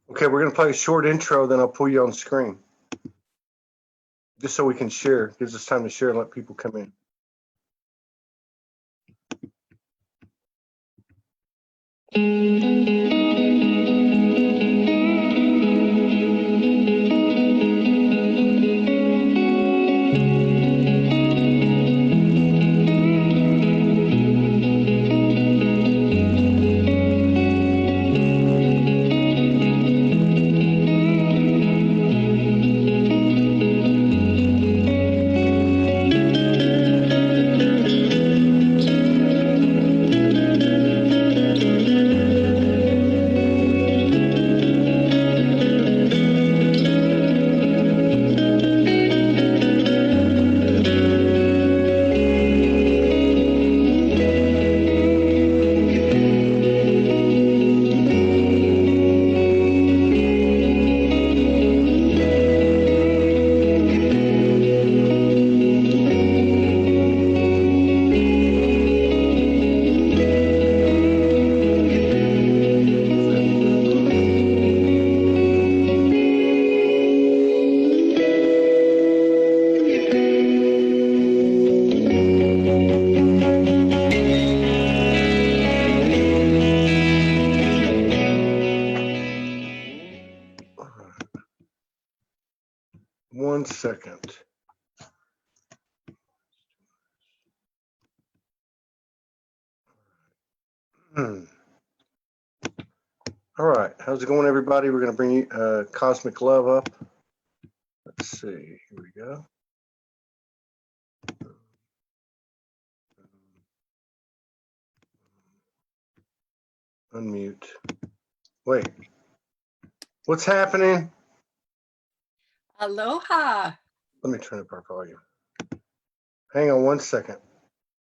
Okay, we're going to play a short intro, then I'll pull you on screen. Just so we can share. Gives us time to share and let people come in. One second. All right, how's it going, everybody? We're going to bring you Cosmic Love up. Let's see, here we go. Unmute. Wait, what's happening? Aloha. Let me turn up our volume. Hang on one second.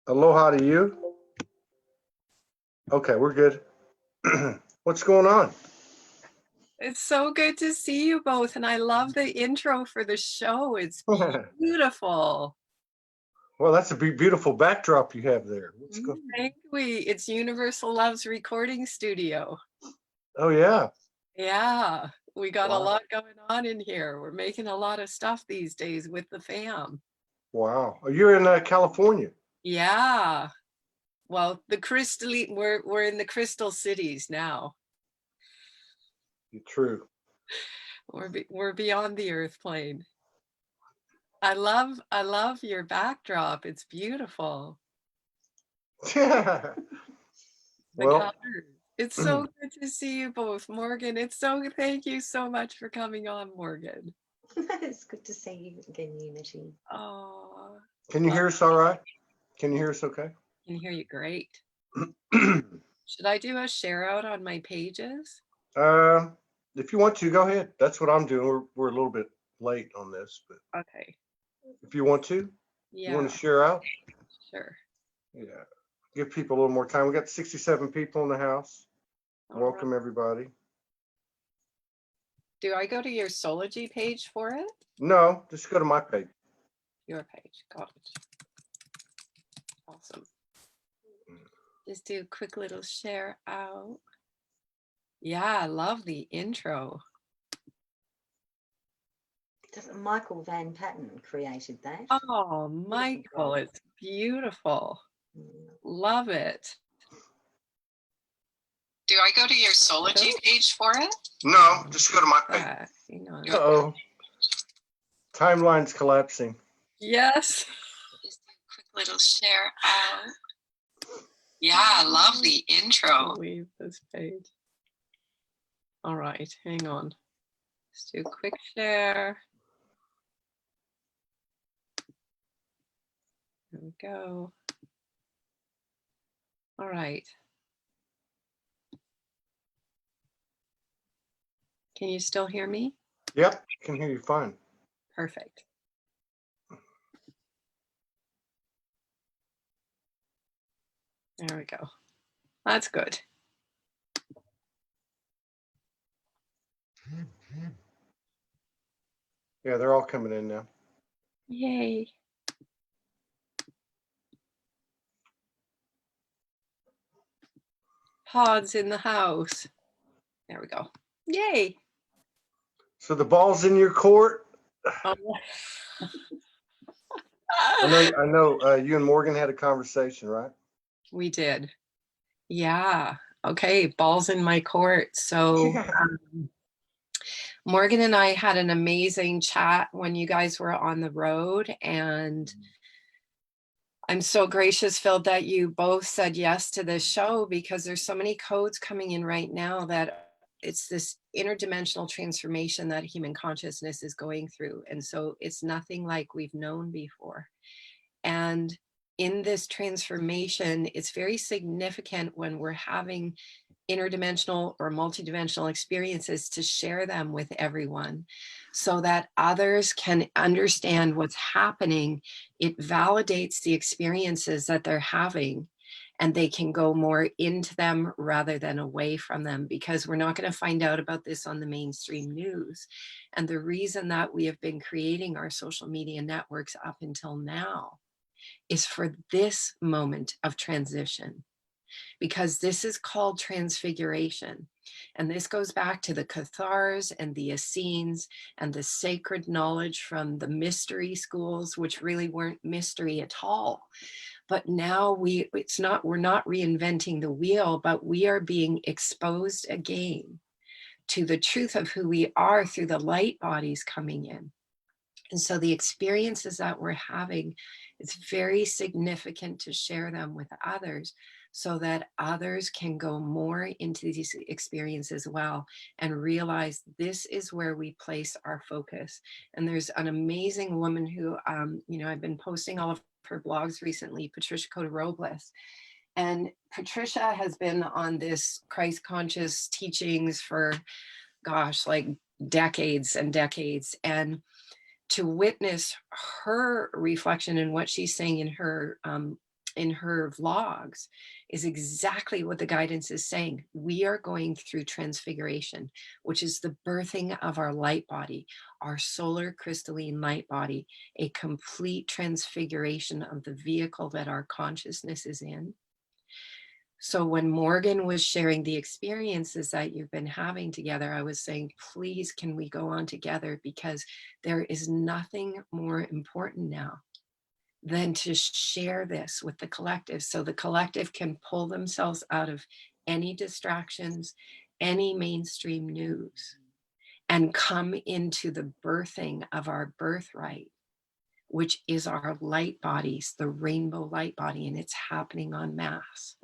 Aloha to you. Okay, we're good. What's going on? It's so good to see you both, and I love the intro for the show. It's beautiful. Well, that's a beautiful backdrop you have there. What's going on? Thank we. It's Universal Love's recording studio. Oh, yeah. Yeah, we got a Wow. lot going on in here. We're making a lot of stuff these days with the fam. Wow. You're in California. Yeah. Well, the we're in the crystal cities now. True. We're beyond the earth plane. I love your backdrop. It's beautiful. Yeah. Well, it's so good to see you both, Morgan. Thank you so much for coming on, Morgan. It's good to see you again, Unity. Oh, can you hear us all right? Can you hear us okay? I can hear you great. Should I do a share out on my pages? If you want to, go ahead. That's what I'm doing. We're a little bit late on this, but Okay. if you want to, Yeah. you want to share out? Sure. Yeah. Give people a little more time. We got 67 people in the house. Welcome, everybody. Do I go to your Soulogy page for it? No, just go to my page. Your page. Got it. Awesome. Just do a quick little share out. Yeah, I love the intro. Michael Van Patten created that. Oh, Michael, it's beautiful. Love it. Do I go to your Soulogy page for it? No, just go to my page. Hang on. Uh-oh. Timeline's collapsing. Yes. Just do a quick little share out. Yeah, I love the intro. Leave this page. All right, hang on. Let's do a quick share. There we go. All right. Can you still hear me? Yep, can hear you fine. Perfect. There we go. That's good. Yeah, they're all coming in now. Yay. Pod's in the house. There we go. Yay. So the ball's in your court. Oh. I know. You and Morgan had a conversation, right? We did. Yeah. Okay. Ball's in my court. So Morgan and I had an amazing chat when you guys were on the road, and I'm so gracious, Phil, that you both said yes to this show, because there's so many codes coming in right now that it's this interdimensional transformation that human consciousness is going through. And so it's nothing like we've known before. And in this transformation, it's very significant when we're having interdimensional or multidimensional experiences to share them with everyone so that others can understand what's happening. It validates the experiences that they're having, and they can go more into them rather than away from them, because we're not going to find out about this on the mainstream news. And the reason that we have been creating our social media networks up until now is for this moment of transition, because this is called transfiguration. And this goes back to the Cathars and the Essenes and the sacred knowledge from the mystery schools, which really weren't mystery at all. But now we're not reinventing the wheel, but we are being exposed again to the truth of who we are through the light bodies coming in. And so the experiences that we're having, it's very significant to share them with others so that others can go more into these experiences as well and realize this is where we place our focus. And there's an amazing woman who, I've been posting all of her blogs recently, Patricia Cota-Robles. And Patricia has been on this Christ conscious teachings for, like decades and decades. And to witness her reflection and what she's saying in her vlogs is exactly what the guidance is saying. We are going through transfiguration, which is the birthing of our light body, our solar crystalline light body, a complete transfiguration of the vehicle that our consciousness is in. So when Morgan was sharing the experiences that you've been having together, I was saying, please, can we go on together? Because there is nothing more important now than to share this with the collective, so the collective can pull themselves out of any distractions, any mainstream news, and come into the birthing of our birthright, which is our light bodies, the rainbow light body, and it's happening en masse.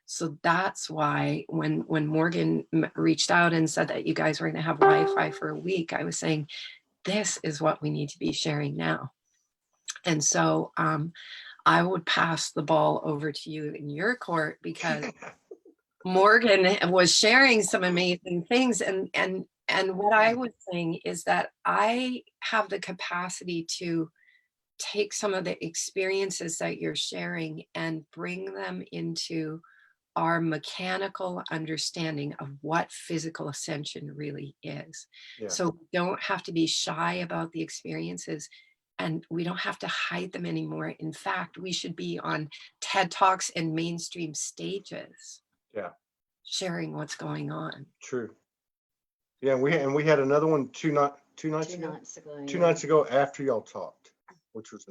So that's why when Morgan reached out and said that you guys were going to have Wi-Fi for a week, I was saying, this is what we need to be sharing now. And so I would pass the ball over to you in your court, because Morgan was sharing some amazing things. And what I was saying is that I have the capacity to take some of the experiences that you're sharing and bring them into our mechanical understanding of what physical ascension really is. Yeah. So we don't have to be shy about the experiences, and we don't have to hide them anymore. In fact, we should be on TED Talks and mainstream stages. Yeah. Sharing what's going on. True. Yeah, we had another one two nights ago after y'all talked, which was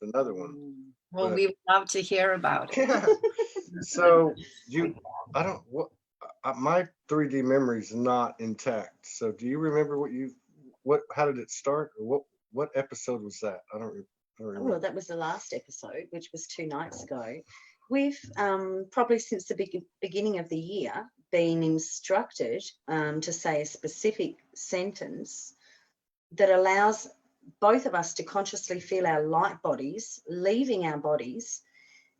another one. Well, we would love to hear about it. Yeah. So my 3D memory is not intact. So do you remember how did it start, or what episode was that? I don't remember. Well, that was the last episode, which was 2 nights ago. We've probably since the beginning of the year been instructed to say a specific sentence that allows both of us to consciously feel our light bodies leaving our bodies.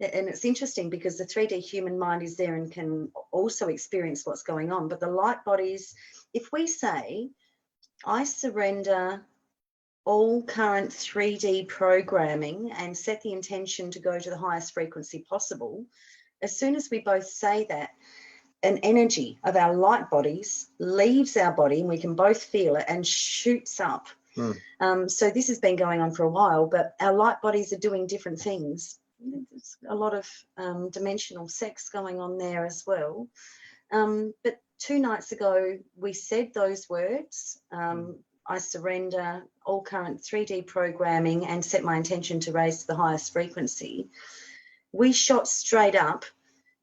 And it's interesting because the 3D human mind is there and can also experience what's going on. But the light bodies, if we say, I surrender all current 3D programming and set the intention to go to the highest frequency possible, as soon as we both say that, an energy of our light bodies leaves our body and we can both feel it and shoots up. So this has been going on for a while, but our light bodies are doing different things. There's a lot of dimensional sex going on there as well. But 2 nights ago, we said those words. I surrender all current 3D programming and set my intention to raise to the highest frequency. We shot straight up.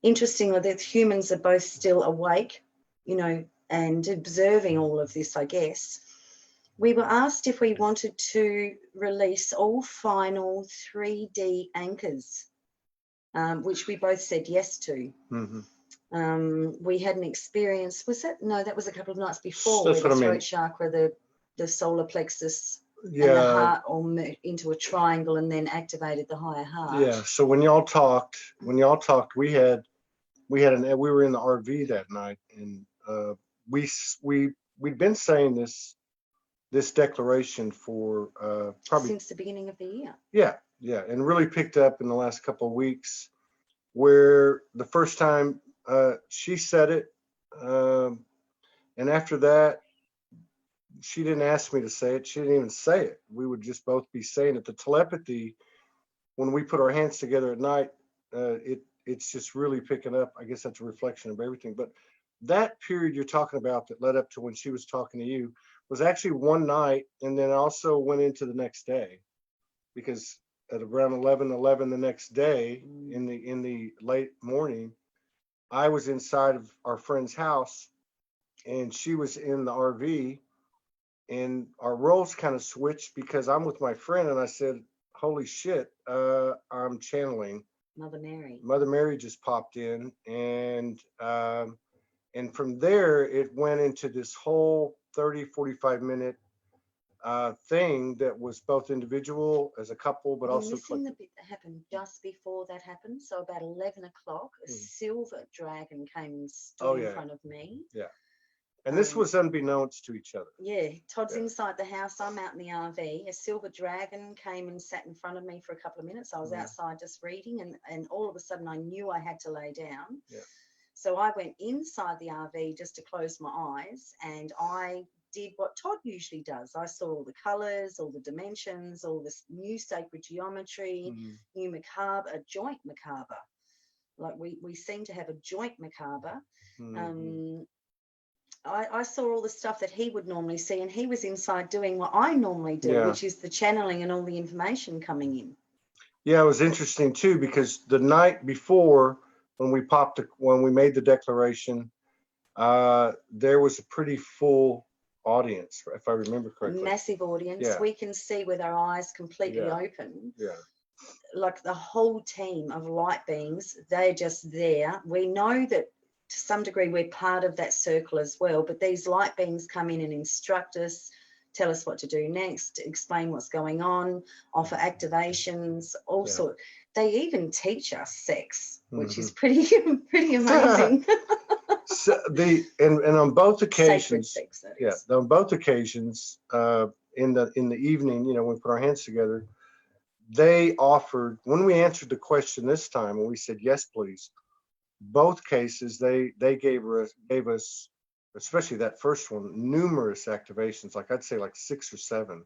Interestingly, the humans are both still awake, you know, and observing all of this, I guess. We were asked if we wanted to release all final 3D anchors, which we both said yes to. We had an experience, was that? No, that was a couple of nights before, That's where the what I throat mean. chakra, the solar plexus and the Yeah, heart all moved into a triangle and then activated the higher heart. yeah. So when y'all talked, we were in the RV that night, and we'd been saying this declaration for probably Since the beginning of the year. yeah, and really picked up in the last couple of weeks, where the first time she said it, and after that, she didn't ask me to say it. She didn't even say it. We would just both be saying it. The telepathy, when we put our hands together at night, it's just really picking up. I guess that's a reflection of everything. But that period you're talking about that led up to when she was talking to you was actually one night, and then also went into the next day, because at around 11:11 the next day in the late morning, I was inside of our friend's house, and she was in the RV, and our roles kind of switched because I'm with my friend, and I said, "Holy shit, I'm channeling." Mother Mary. Mother Mary just popped in, and from there it went into this whole 30-45 minute thing that was both individual as a couple, but You're also missing the collective. bit that happened just before that happened. So about 11 o'clock, a silver dragon came and stood in front of me. Yeah. And this was unbeknownst to each other. Yeah, Todd's inside the house. I'm out in the RV. A silver dragon came and sat in front of me for a couple of minutes. I was outside just reading, and all of a sudden I knew I had to lay down. Yeah. So I went inside the RV just to close my eyes, and I did what Todd usually does. I saw all the colors, all the dimensions, all this new sacred geometry, new macabre, a joint macabre. Like we seem to have a joint macabre. I saw all the stuff that he would normally see, and he was inside doing what I normally do, which is the channeling and all the information coming in. Yeah, it was interesting too, because the night before, when we made the declaration, there was a pretty full audience, if I remember correctly. Massive audience. Yeah. We can see with our eyes completely open. Yeah. Like the whole team of light beings, they're just there. We know that to some degree we're part of that circle as well, but these light beings come in and instruct us, tell us what to do next, explain what's going on, offer activations, all sorts. They even teach us sex, which is pretty amazing. So and on both occasions, sacred sex, that is. On both occasions, in the evening, when we put our hands together, they offered, when we answered the question this time, when we said yes please, both cases they gave us, especially that first one, numerous activations, like I'd say like 6 or 7.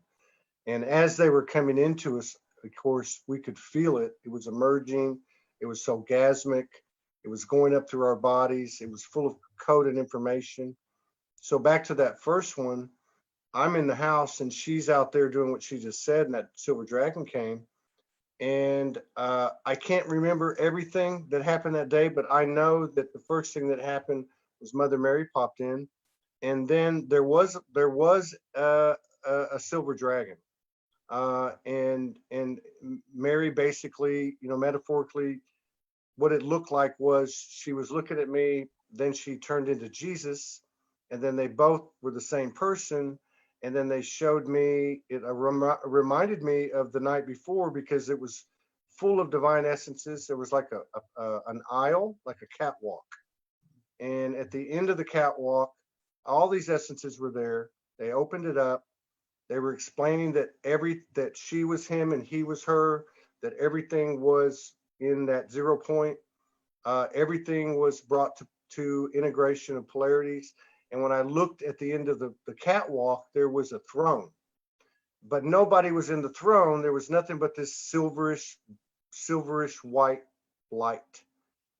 And as they were coming into us, of course, we could feel it. It was emerging. It was orgasmic. It was going up through our bodies. It was full of code and information. So back to that first one, I'm in the house and she's out there doing what she just said, and that silver dragon came. And I can't remember everything that happened that day, but I know that the first thing that happened was Mother Mary popped in, and then there was a silver dragon, and Mary basically, metaphorically, what it looked like was she was looking at me, then she turned into Jesus, and then they both were the same person. And then they showed me, it reminded me of the night before, because it was full of divine essences. There was like an aisle, like a catwalk. And at the end of the catwalk, all these essences were there. They opened it up. They were explaining that she was him and he was her, that everything was in that 0 point. Everything was brought to integration of polarities. And when I looked at the end of the catwalk, there was a throne, but nobody was in the throne. There was nothing but this silverish white light,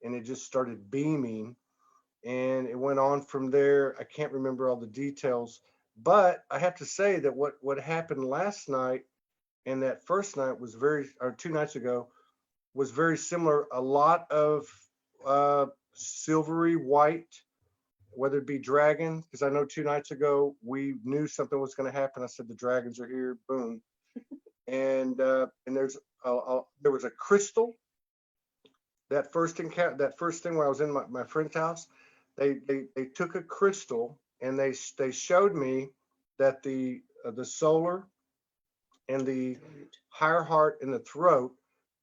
and it just started beaming, and it went on from there. I can't remember all the details, But I have to say that what happened last night and that first night was or 2 nights ago, was very similar. A lot of silvery white, whether it be dragon, because I know 2 nights ago we knew something was going to happen. I said the dragons are here, boom, and there was a crystal. That first encounter, that first thing where I was in my friend's house, they took a crystal and they showed me that the solar and the higher heart and the throat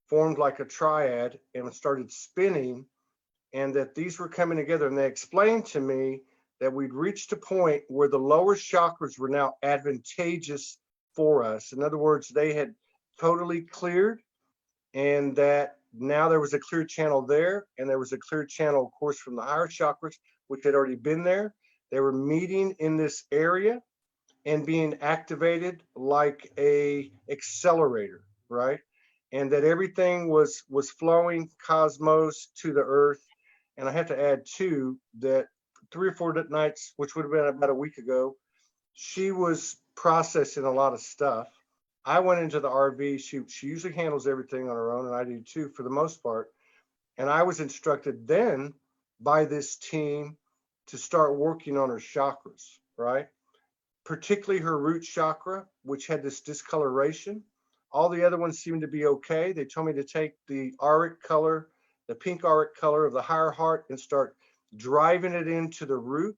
formed like a triad and started spinning, and that these were coming together. And they explained to me that we'd reached a point where the lower chakras were now advantageous for us. In other words, they had totally cleared, and that now there was a clear channel there, and there was a clear channel, of course, from the higher chakras, which had already been there. They were meeting in this area and being activated like a accelerator, right? And that everything was flowing cosmos to the earth. And I have to add too that 3 or 4 nights, which would have been about a week ago, she was processing a lot of stuff. I went into the RV. She usually handles everything on her own, and I do too for the most part. And I was instructed then by this team to start working on her chakras, right? Particularly her root chakra, which had this discoloration. All the other ones seemed to be okay. They told me to take the auric color, the pink auric color of the higher heart, and start driving it into the root.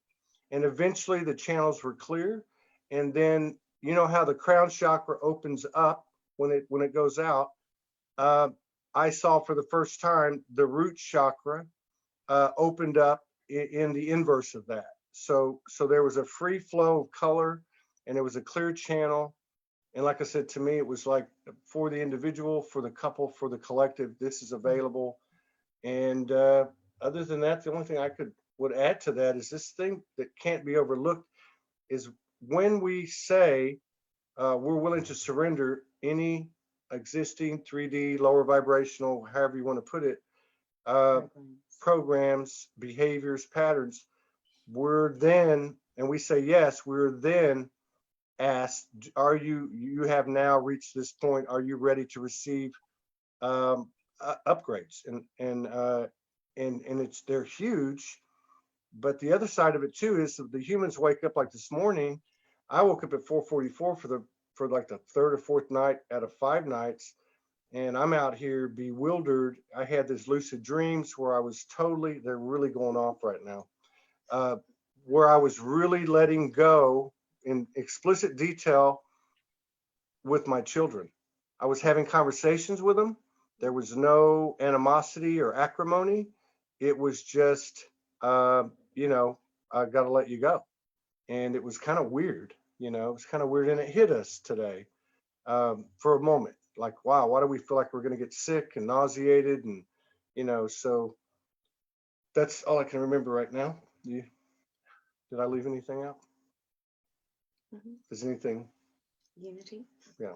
And eventually the channels were clear. And then, you know how the crown chakra opens up when it goes out. I saw for the first time the root chakra opened up in the inverse of that. So there was a free flow of color, and it was a clear channel. And like I said, to me, it was like for the individual, for the couple, for the collective, this is available. And other than that, the only thing I would add to that is this thing that can't be overlooked is when we say we're willing to surrender any existing 3D, lower vibrational, however you want to put it, programs, behaviors, patterns, we're then, and we say yes, we're then asked, are you have now reached this point, are you ready to receive upgrades? And they're huge. But the other side of it too is the humans wake up, like this morning I woke up at 4:44 for like the 3rd or 4th night out of 5 nights, and I'm out here bewildered. I had these lucid dreams where I was totally, they're really going off right now, where I was really letting go in explicit detail with my children. I was having conversations with them. There was no animosity or acrimony. It was just, I got to let you go. And it was kind of weird, it was kind of weird. And it hit us today for a moment. Like, wow, why do we feel like we're going to get sick and nauseated? And, so that's all I can remember right now. Did I leave anything out? Is anything? Unity. Yeah.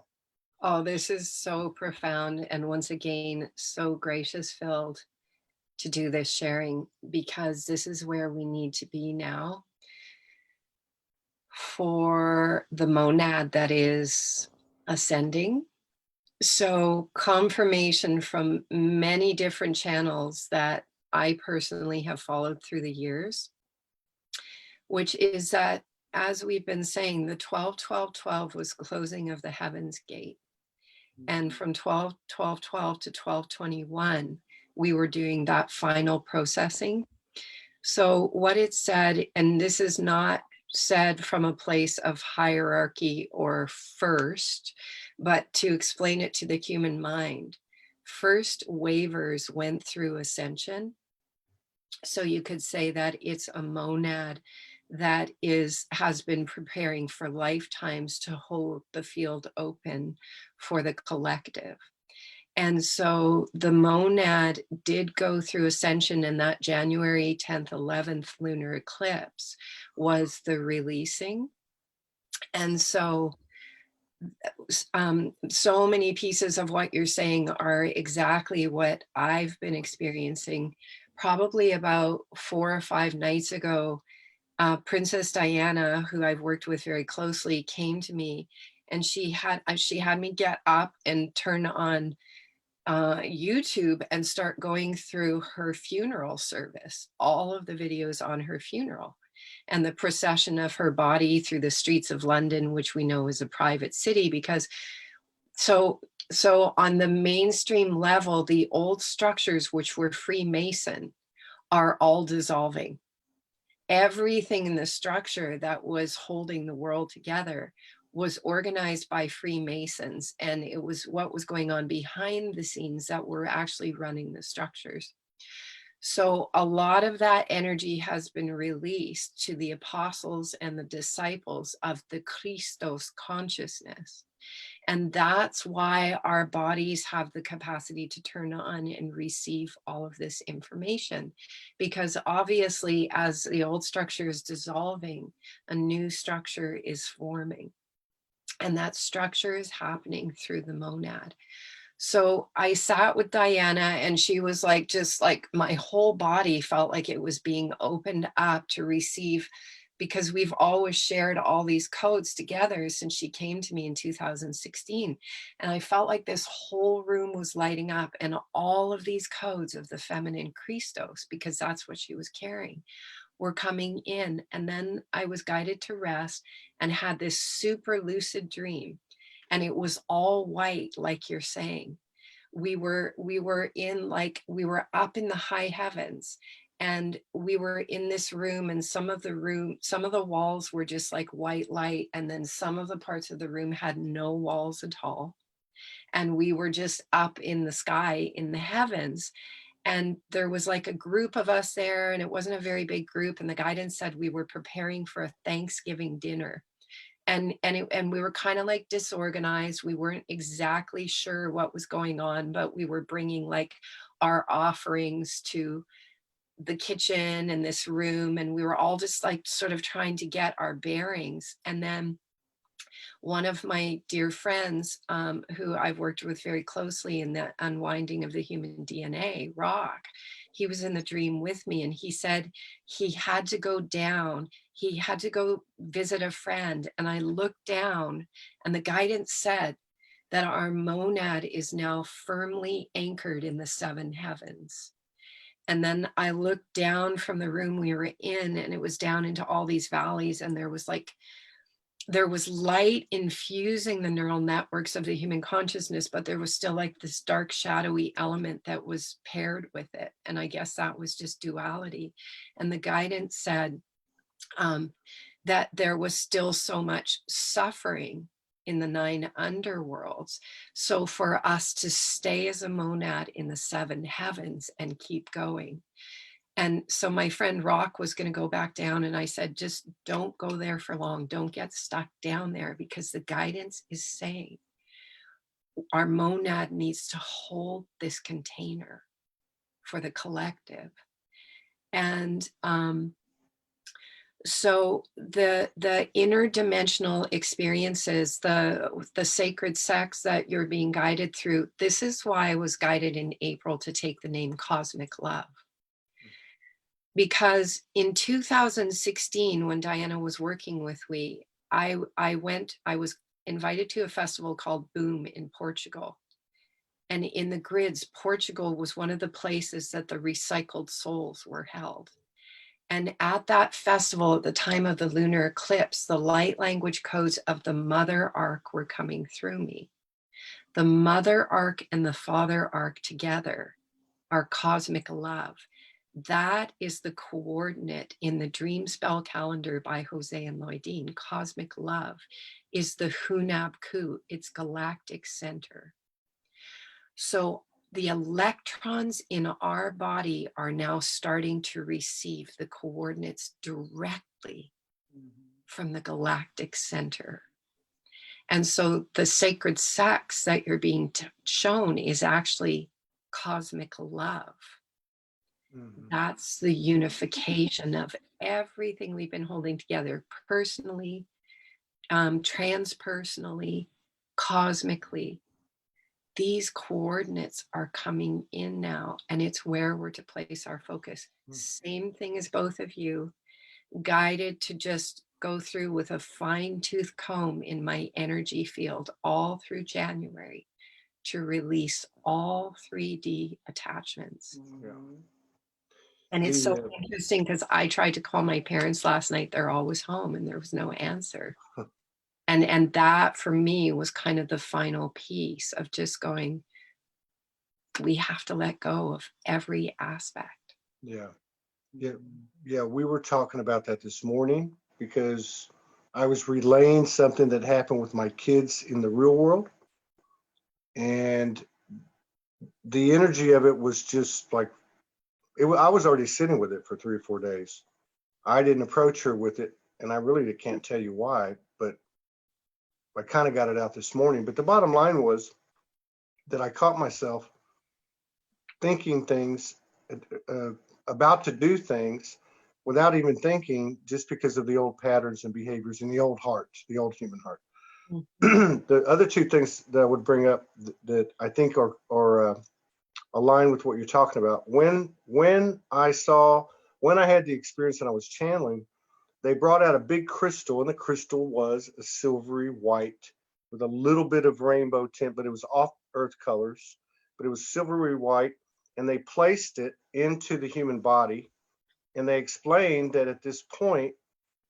Oh, this is so profound. And once again, so gracious filled to do this sharing, because this is where we need to be now for the monad that is ascending. So confirmation from many different channels that I personally have followed through the years, which is that, as we've been saying, the 12-12-12 was closing of the heavens gate. And from 12-12-12 to 12-21, we were doing that final processing. So what it said, and this is not said from a place of hierarchy or first, but to explain it to the human mind, first waivers went through ascension. So you could say that it's a monad that has been preparing for lifetimes to hold the field open for the collective. And so the monad did go through ascension, and that January 10th, 11th lunar eclipse was the releasing. And so so many pieces of what you're saying are exactly what I've been experiencing. Probably about 4 or 5 nights ago, Princess Diana, who I've worked with very closely, came to me, and she had me get up and turn on YouTube and start going through her funeral service, all of the videos on her funeral, and the procession of her body through the streets of London, which we know is a private city. Because so on the mainstream level, the old structures, which were Freemason, are all dissolving. Everything in the structure that was holding the world together was organized by Freemasons, and it was what was going on behind the scenes that were actually running the structures. So a lot of that energy has been released to the apostles and the disciples of the Christos consciousness. And that's why our bodies have the capacity to turn on and receive all of this information. Because obviously, as the old structure is dissolving, a new structure is forming. And that structure is happening through the monad. So I sat with Diana, and she was like, just like my whole body felt like it was being opened up to receive, because we've always shared all these codes together since she came to me in 2016. And I felt like this whole room was lighting up, and all of these codes of the feminine Christos, because that's what she was carrying, were coming in. And then I was guided to rest and had this super lucid dream. And it was all white, like you're saying. We were up in the high heavens, and we were in this room, and some of the walls were just like white light, and then some of the parts of the room had no walls at all. And we were just up in the sky, in the heavens. And there was like a group of us there, and it wasn't a very big group. And the guidance said we were preparing for a Thanksgiving dinner. And we were kind of like disorganized. We weren't exactly sure what was going on, but we were bringing like our offerings to the kitchen and this room. And we were all just like sort of trying to get our bearings. And then one of my dear friends, who I've worked with very closely in the unwinding of the human DNA, Rock, he was in the dream with me, and he said he had to go down. He had to go visit a friend. And I looked down, and the guidance said that our monad is now firmly anchored in the seven heavens. And then I looked down from the room we were in, and it was down into all these valleys, and there was light infusing the neural networks of the human consciousness, but there was still like this dark, shadowy element that was paired with it. And I guess that was just duality. And the guidance said that there was still so much suffering in the 9 underworlds. So for us to stay as a monad in the 7 heavens and keep going. And so my friend Rock was going to go back down, and I said, just don't go there for long. Don't get stuck down there, because the guidance is saying our monad needs to hold this container for the collective. And so the interdimensional experiences, the sacred sex that you're being guided through, this is why I was guided in April to take the name Cosmic Love. Because in 2016, when Diana was working with me, I was invited to a festival called Boom in Portugal. And in the grids, Portugal was one of the places that the recycled souls were held. And at that festival, at the time of the lunar eclipse, the light language codes of the mother arc were coming through me. The mother arc and the father arc together are cosmic love. That is the coordinate in the Dream Spell Calendar by Jose and Lloydine. Cosmic love is the Hunab Ku, its galactic center. So the electrons in our body are now starting to receive the coordinates directly from the galactic center. And so the sacred sex that you're being shown is actually cosmic love. That's the unification of everything we've been holding together personally, transpersonally, cosmically. These coordinates are coming in now, and it's where we're to place our focus. Same thing as both of you. guided to just go through with a fine-tooth comb in my energy field all through January to release all 3D attachments. Yeah. And it's so The, interesting because I tried to call my parents last night. They're always home and there was no answer. And that for me was kind of the final piece of just going, we have to let go of every aspect. yeah. Yeah, we were talking about that this morning because I was relaying something that happened with my kids in the real world. And the energy of it was just like, I was already sitting with it for 3 or 4 days. I didn't approach her with it, and I really can't tell you why, but I kind of got it out this morning. But the bottom line was that I caught myself thinking things, about to do things without even thinking, just because of the old patterns and behaviors in the old heart, the old human heart. The other two things that I would bring up that I think are align with what you're talking about. When I had the experience and I was channeling, they brought out a big crystal, and the crystal was a silvery white with a little bit of rainbow tint, but it was off earth colors, but it was silvery white. And they placed it into the human body. And they explained that at this point,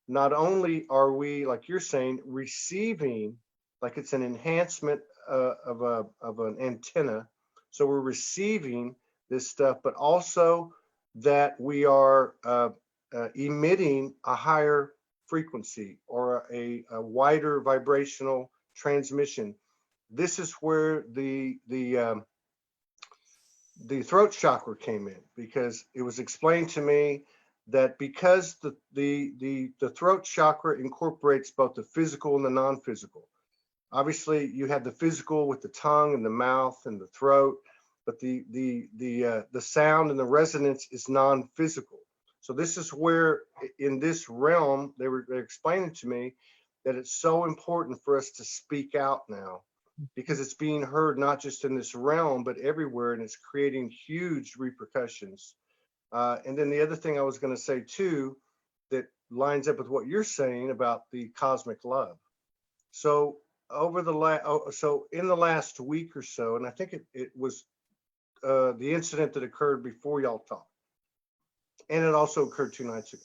not only are we, like you're saying, receiving, like it's an enhancement of an antenna. So we're receiving this stuff, but also that we are emitting a higher frequency or a wider vibrational transmission. This is where the throat chakra came in, because it was explained to me that because the throat chakra incorporates both the physical and the non-physical. Obviously, you have the physical with the tongue and the mouth and the throat, but the sound and the resonance is non-physical. So this is where, in this realm, they're explaining to me that it's so important for us to speak out now, because it's being heard not just in this realm, but everywhere, and it's creating huge repercussions. And then the other thing I was going to say too, that lines up with what you're saying about the cosmic love. So in the last week or so, and I think it was the incident that occurred before y'all talked, and it also occurred 2 nights ago.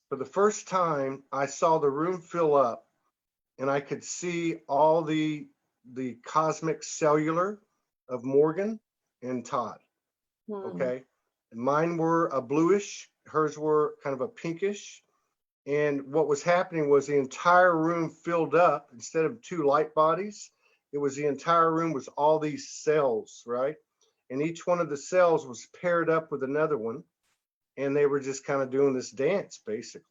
For the first time, I saw the room fill up, and I could see all the cosmic cellular of Morgan and Todd. Okay. And mine were a bluish, hers were kind of a pinkish. And what was happening was the entire room filled up. Instead of 2 light bodies, it was the entire room was all these cells, right? And each one of the cells was paired up with another one, and they were just kind of doing this dance, basically.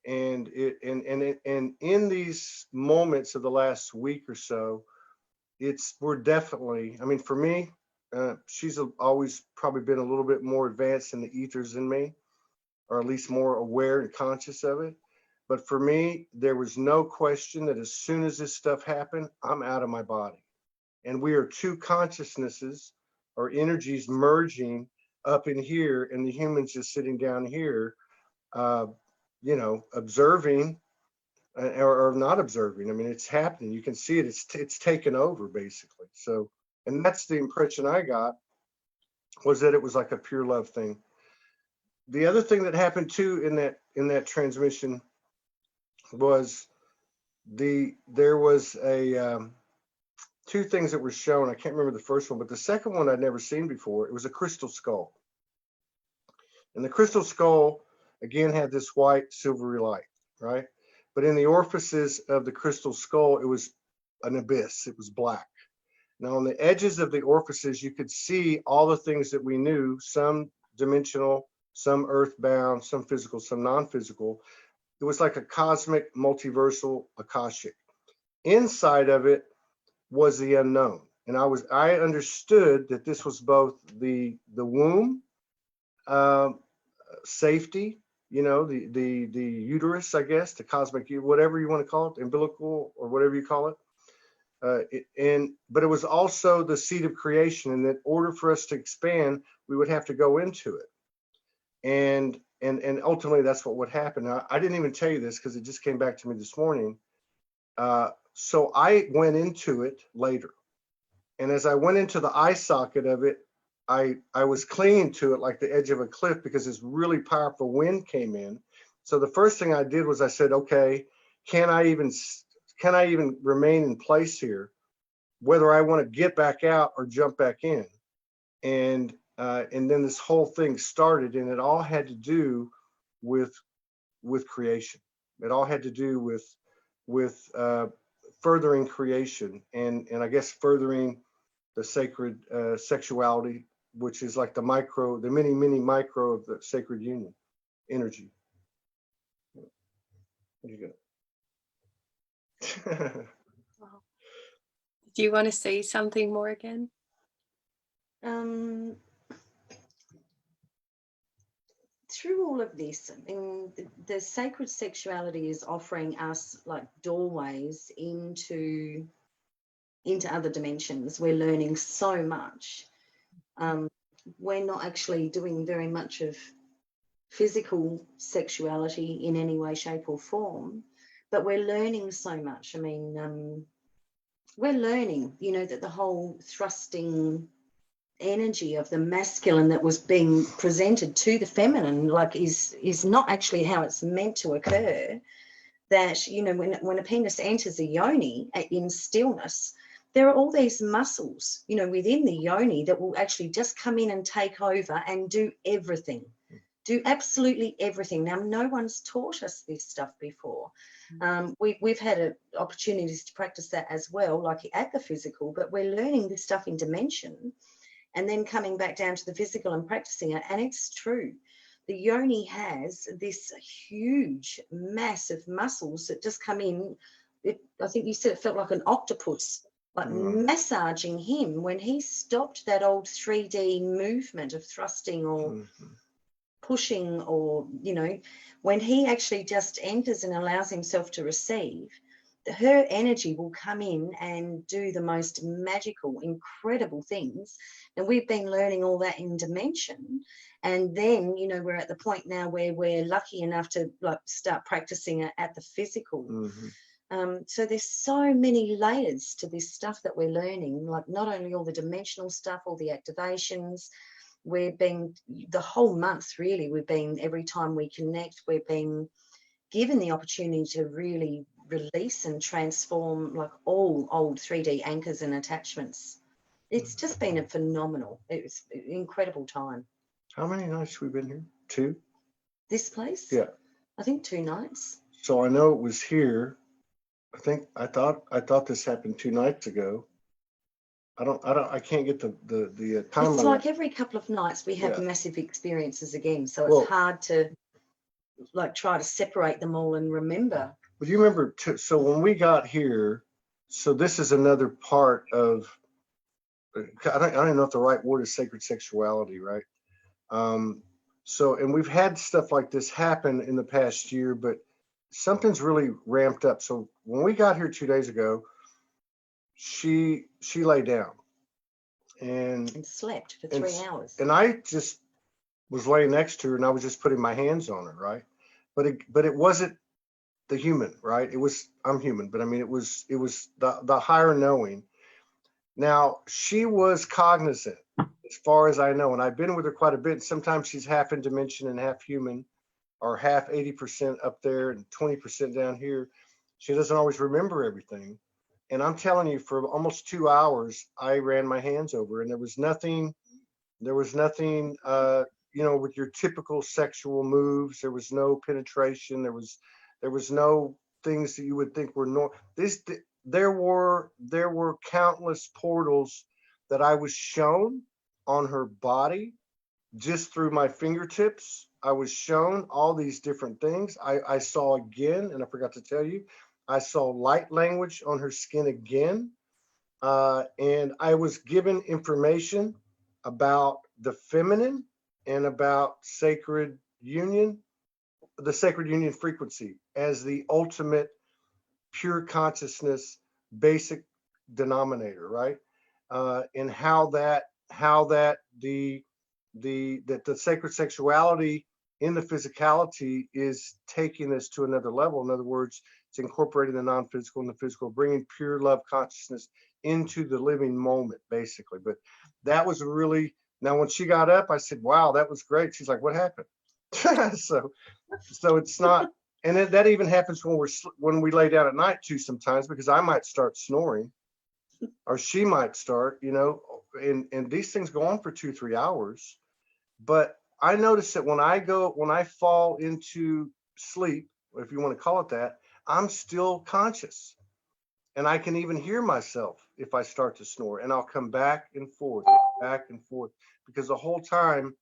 And in these moments of the last week or so, we're definitely, I mean, for me, she's always probably been a little bit more advanced in the ethers than me, or at least more aware and conscious of it. But for me, there was no question that as soon as this stuff happened, I'm out of my body. And we are 2 consciousnesses or energies merging up in here, and the human's just sitting down here, observing or not observing. I mean, it's happening. You can see it. It's taken over, basically. So, and that's the impression I got, was that it was like a pure love thing. The other thing that happened too in that transmission was there was a 2 things that were shown. I can't remember the first one, but the second one I'd never seen before. It was a crystal skull, and the crystal skull again had this white silvery light, right? But in the orifices of the crystal skull, it was an abyss. It was black. Now, on the edges of the orifices, you could see all the things that we knew, some dimensional, some earthbound, some physical, some non-physical. It was like a cosmic, multiversal Akashic. Inside of it was the unknown. And I understood that this was both the womb, safety, the uterus, I guess, the cosmic, whatever you want to call it, umbilical or whatever you call it. But it was also the seed of creation. And in order for us to expand, we would have to go into it. And and ultimately that's what would happen. Now, I didn't even tell you this because it just came back to me this morning. So I went into it later, and as I went into the eye socket of it, I was clinging to it like the edge of a cliff because this really powerful wind came in. So the first thing I did was I said, okay, can I even remain in place here, whether I want to get back out or jump back in? And then this whole thing started, and it all had to do with creation. It all had to do with furthering creation, and I guess furthering the sacred sexuality, which is like the mini micro of the sacred union energy. What do you got? Do you want to say something more again? Through all of this, I mean, the sacred sexuality is offering us like doorways into other dimensions. We're learning so much. We're not actually doing very much of physical sexuality in any way, shape or form, but we're learning so much. I mean, we're learning, you know, that the whole thrusting energy of the masculine that was being presented to the feminine, like, is not actually how it's meant to occur. That, you know, when a penis enters a yoni in stillness, there are all these muscles, you know, within the yoni that will actually just come in and take over and do everything. Do absolutely everything. Now, no one's taught us this stuff before. We've had opportunities to practice that as well, like at the physical, but we're learning this stuff in dimension and then coming back down to the physical and practicing it. And it's true. The yoni has this huge, massive muscles that just come in. I think you said it felt like an octopus, like massaging him when he stopped that old 3D movement of thrusting or pushing, or, you know, when he actually just enters and allows himself to receive, her energy will come in and do the most magical, incredible things. And we've been learning all that in dimension. And then, you know, we're at the point now where we're lucky enough to like start practicing it at the physical. So there's so many layers to this stuff that we're learning, like not only all the dimensional stuff, all the activations. We've been, the whole month really, we've been, every time we connect, we're being given the opportunity to really release and transform like all old 3D anchors and attachments. It's just been a phenomenal, it's an incredible time. How many nights we've been here? 2? This place? Yeah. I think 2 nights. So I know it was here. I thought this happened 2 nights ago. I can't get the time. It's like every couple of nights we have massive experiences again. So it's hard to like try to separate them all and remember. But you remember, so when we got here, so this is another part of, I don't even know if the right word is sacred sexuality, right? So, and we've had stuff like this happen in the past year, but something's really ramped up. So when we got here 2 days ago, she lay down and slept for 3 hours. And I just was laying next to her and I was just putting my hands on her, right? But it wasn't the human, right? I'm human, but I mean, it was the higher knowing. Now, she was cognizant as far as I know, and I've been with her quite a bit. Sometimes she's half in dimension and half human, or half 80% up there and 20% down here. She doesn't always remember everything. And I'm telling you, for almost 2 hours, I ran my hands over, and there was nothing, you know, with your typical sexual moves. There was no penetration. There was no things that you would think were normal. There were countless portals that I was shown on her body just through my fingertips. I was shown all these different things. I saw again, and I forgot to tell you, I saw light language on her skin again. And I was given information about the feminine and about sacred union, the sacred union frequency as the ultimate pure consciousness basic denominator, right? And how that the sacred sexuality in the physicality is taking this to another level. In other words, it's incorporating the non-physical and the physical, bringing pure love consciousness into the living moment, basically. But that was really, now when she got up, I said, wow, that was great. She's like, what happened? So it's not, and that even happens when we lay down at night too sometimes, because I might start snoring or she might start, and these things go on for 2-3 hours. But I notice that when I fall into sleep, if you want to call it that, I'm still conscious. And I can even hear myself if I start to snore, and I'll come back and forth, because the whole time,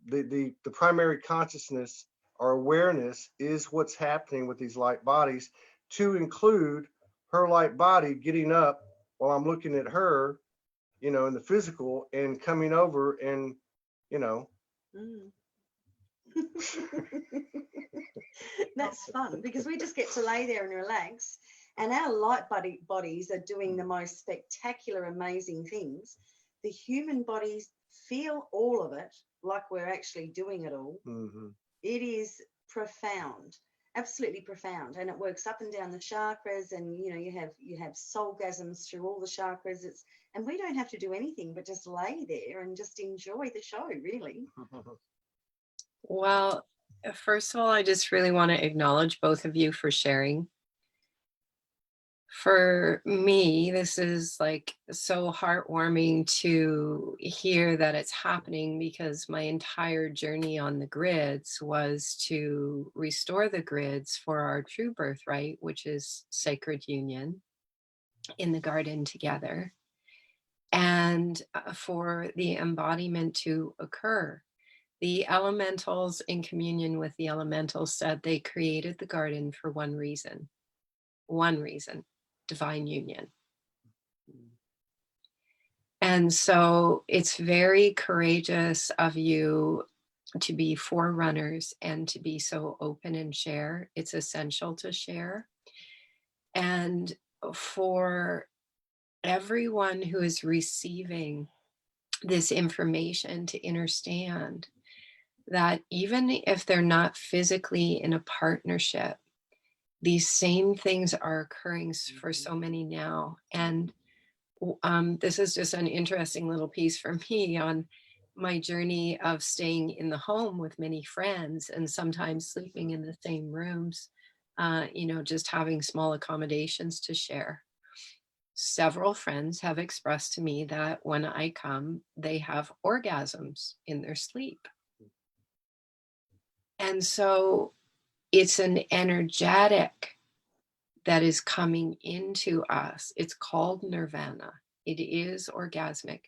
the primary consciousness or awareness is what's happening with these light bodies, to include her light body getting up while I'm looking at her, in the physical, and coming over and, That's fun, because we just get to lay there and relax, and our light bodies are doing the most spectacular, amazing things. The human bodies feel all of it like we're actually doing it all. Mm-hmm. It is profound, absolutely profound, and it works up and down the chakras, and you have soulgasms through all the chakras. And we don't have to do anything but just lay there and just enjoy the show, really. Well, first of all, I just really want to acknowledge both of you for sharing. For me, this is like so heartwarming to hear that it's happening, because my entire journey on the grids was to restore the grids for our true birthright, which is sacred union in the garden together, and for the embodiment to occur. The elementals, in communion with the elementals, said they created the garden for one reason, divine union. And so it's very courageous of you to be forerunners and to be so open and share. It's essential to share. And for everyone who is receiving this information, to understand that even if they're not physically in a partnership, these same things are occurring for so many now. And this is just an interesting little piece for me on my journey of staying in the home with many friends, and sometimes sleeping in the same rooms, just having small accommodations to share. Several friends have expressed to me that when I come, they have orgasms in their sleep. And so it's an energetic that is coming into us. It's called nirvana. It is orgasmic.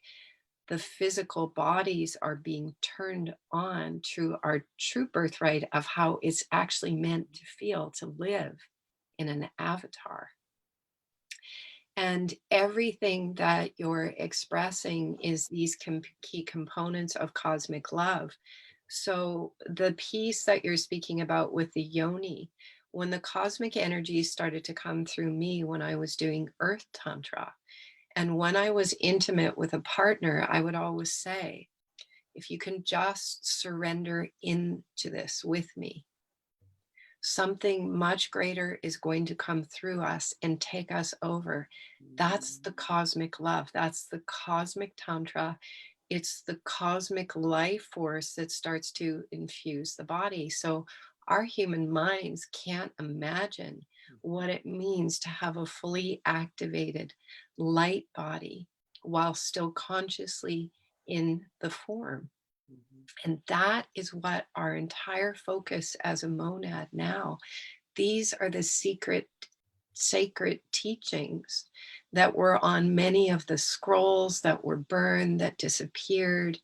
The physical bodies are being turned on through our true birthright of how it's actually meant to feel to live in an avatar. And everything that you're expressing is these key components of cosmic love. So the piece that you're speaking about with the yoni, when the cosmic energies started to come through me when I was doing Earth Tantra, and when I was intimate with a partner, I would always say, if you can just surrender into this with me, something much greater is going to come through us and take us over. That's the cosmic love. That's the cosmic Tantra. It's the cosmic life force that starts to infuse the body. So our human minds can't imagine what it means to have a fully activated light body while still consciously in the form. And that is what our entire focus as a monad now. These are the sacred teachings that were on many of the scrolls that were burned, that disappeared.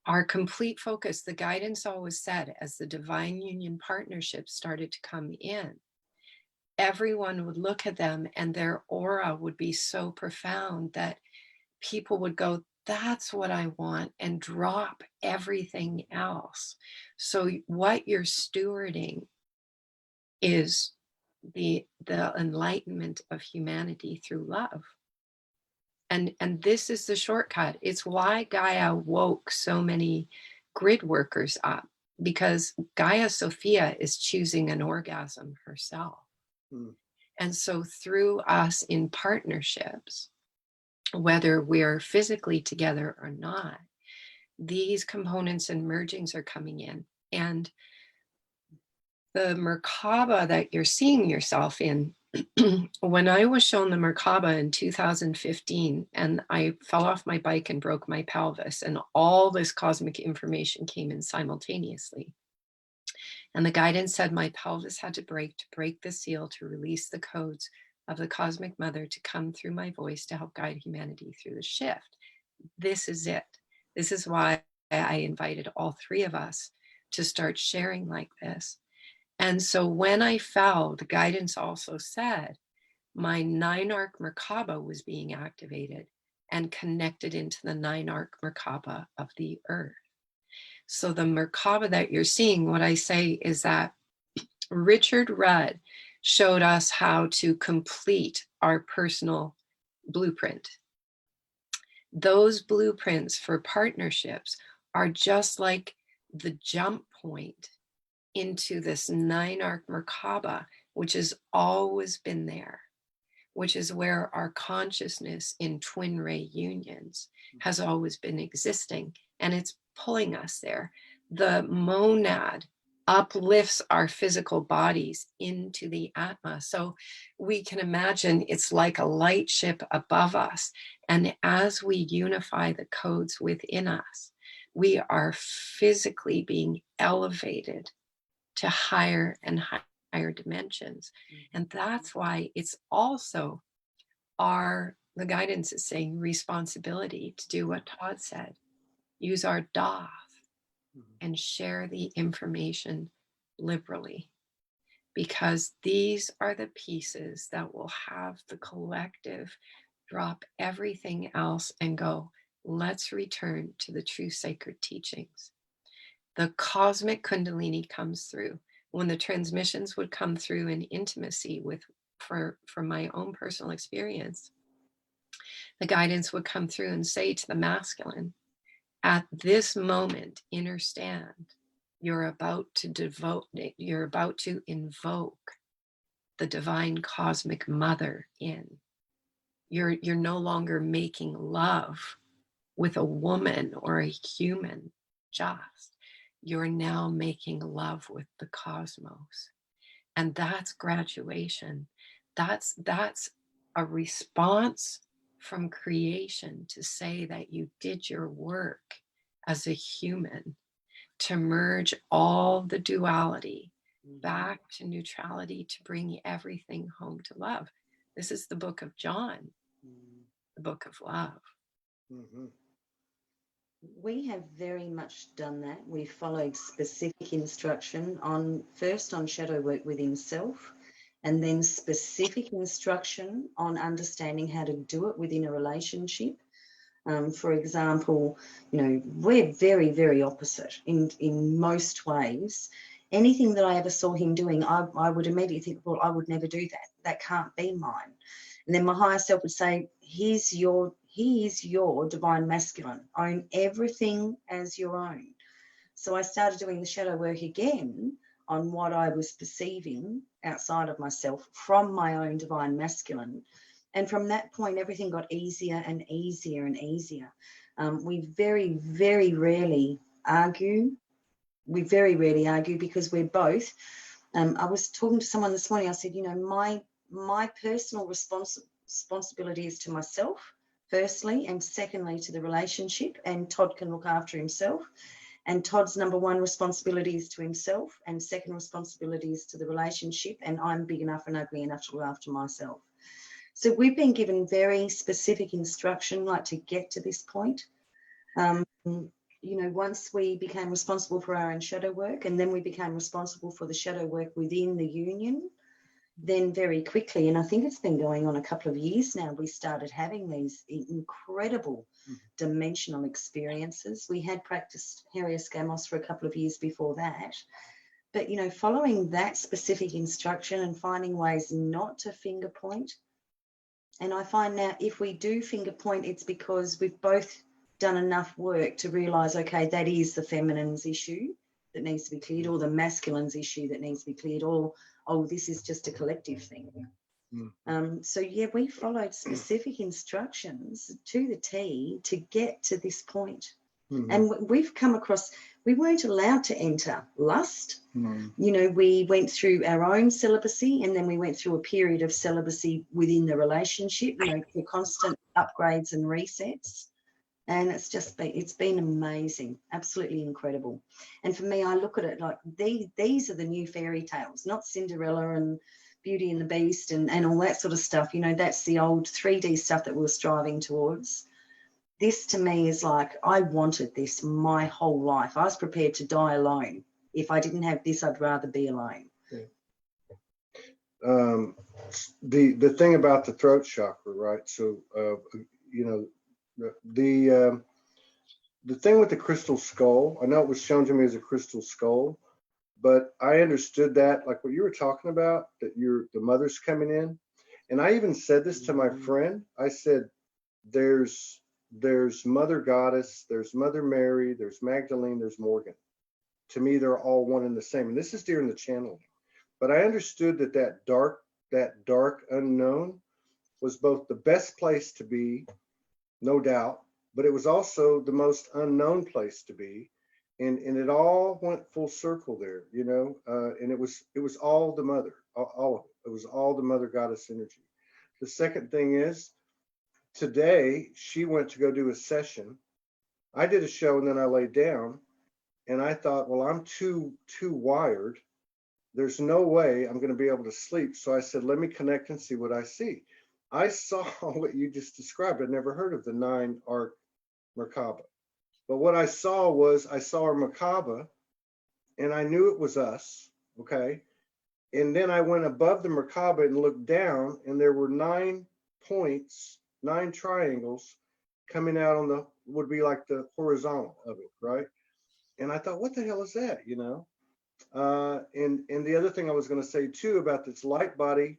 Our complete focus, the guidance always said, as the divine union partnerships started to come in, everyone would look at them and their aura would be so profound that people would go, that's what I want, and drop everything else. So what you're stewarding is the enlightenment of humanity through love. And this is the shortcut. It's why Gaia woke so many grid workers up, because Gaia Sophia is choosing an orgasm herself. Mm. And so through us in partnerships, whether we're physically together or not, these components and mergings are coming in. And the Merkaba that you're seeing yourself in, when I was shown the Merkaba in 2015, and I fell off my bike and broke my pelvis, and all this cosmic information came in simultaneously. And the guidance said my pelvis had to break the seal to release the codes of the cosmic mother to come through my voice to help guide humanity through the shift. This is it. This is why I invited all three of us to start sharing like this. And so when I fell, the guidance also said my 9-arc Merkaba was being activated and connected into the 9-arc Merkaba of the earth. So the Merkaba that you're seeing, what I say is that Richard Rudd showed us how to complete our personal blueprint. Those blueprints for partnerships are just like the jump point into this 9-arc Merkaba, which has always been there, which is where our consciousness in twin ray unions has always been existing, and it's pulling us there. The monad uplifts our physical bodies into the Atma. So we can imagine it's like a light ship above us. And as we unify the codes within us, we are physically being elevated to higher and higher dimensions. And that's why it's also the guidance is saying responsibility to do what Todd said, use our DOF and share the information liberally, because these are the pieces that will have the collective drop everything else and go, let's return to the true sacred teachings. The cosmic Kundalini comes through. When the transmissions would come through in intimacy from my own personal experience, the guidance would come through and say to the masculine, at this moment, inner stand, you're about to invoke the divine cosmic mother in. You're no longer making love with a woman or a human just. You're now making love with the cosmos. And that's graduation. That's a response from creation to say that you did your work as a human to merge all the duality back to neutrality, to bring everything home to love. This is the book of John, the book of love. Mm-hmm. We have very much done that. We followed specific instruction first on shadow work within self, and then specific instruction on understanding how to do it within a relationship. For example, we're very, very opposite in most ways. Anything that I ever saw him doing, I would immediately think, well, I would never do that. That can't be mine. And then my higher self would say, he is your divine masculine. Own everything as your own. So I started doing the shadow work again on what I was perceiving outside of myself from my own divine masculine. And from that point, everything got easier and easier and easier. We very, very rarely argue. We very rarely argue because we're both. I was talking to someone this morning. I said, my personal responsibility is to myself, firstly, and secondly to the relationship. And Todd can look after himself. And Todd's number one responsibility is to himself, and second responsibility is to the relationship. And I'm big enough and ugly enough to look after myself. So we've been given very specific instruction, like to get to this point. Once we became responsible for our own shadow work, and then we became responsible for the shadow work within the union, then very quickly, and I think it's been going on a couple of years now, we started having these incredible dimensional experiences. We had practiced Helios Gamos for a couple of years before that. But, following that specific instruction and finding ways not to finger point. And I find now if we do finger point, it's because we've both done enough work to realise, okay, that is the feminine's issue. that needs to be cleared, or the masculine's issue that needs to be cleared, or, oh, this is just a collective thing. So yeah, we followed specific instructions to the T to get to this point. And we've come across, we weren't allowed to enter lust. You know, we went through our own celibacy, and then we went through a period of celibacy within the relationship, you know, for constant upgrades and resets. And it's been amazing, absolutely incredible. And for me, I look at it like these are the new fairy tales, not Cinderella and Beauty and the Beast and all that sort of stuff. You know, that's the old 3D stuff that we were striving towards. This to me is like, I wanted this my whole life. I was prepared to die alone. If I didn't have this, I'd rather be alone. The thing about the throat chakra, right? So, you know, the thing with the crystal skull, I know it was shown to me as a crystal skull, but I understood that, like what you were talking about, that the mother's coming in. And I even said this to my friend. I said, there's Mother Goddess, there's Mother Mary, there's Magdalene, there's Morgan. To me, they're all one and the same. And this is during the channeling. But I understood that dark unknown was both the best place to be, no doubt, but it was also the most unknown place to be. And it all went full circle there, you know, and it was all the mother, all of it. It was all the Mother Goddess energy. The second thing is, today she went to go do a session. I did a show and then I laid down, and I thought, well, I'm too wired. There's no way I'm going to be able to sleep. So I said, let me connect and see what I see. I saw what you just described. I'd never heard of the 9-arc Merkaba. But what I saw a Merkaba, and I knew it was us, okay? And then I went above the Merkaba and looked down, and there were 9 points, 9 triangles coming out on would be like the horizontal of it, right? And I thought, what the hell is that, you know? And the other thing I was going to say too about this light body,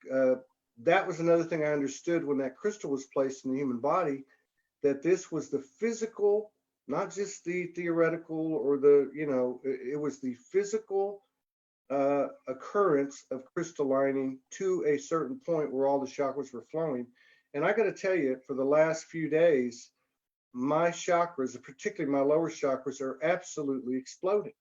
that was another thing I understood when that crystal was placed in the human body, that this was the physical, not just the theoretical or the, you know, it was the physical occurrence of crystallining to a certain point where all the chakras were flowing. And I got to tell you, for the last few days, my chakras, particularly my lower chakras, are absolutely exploding.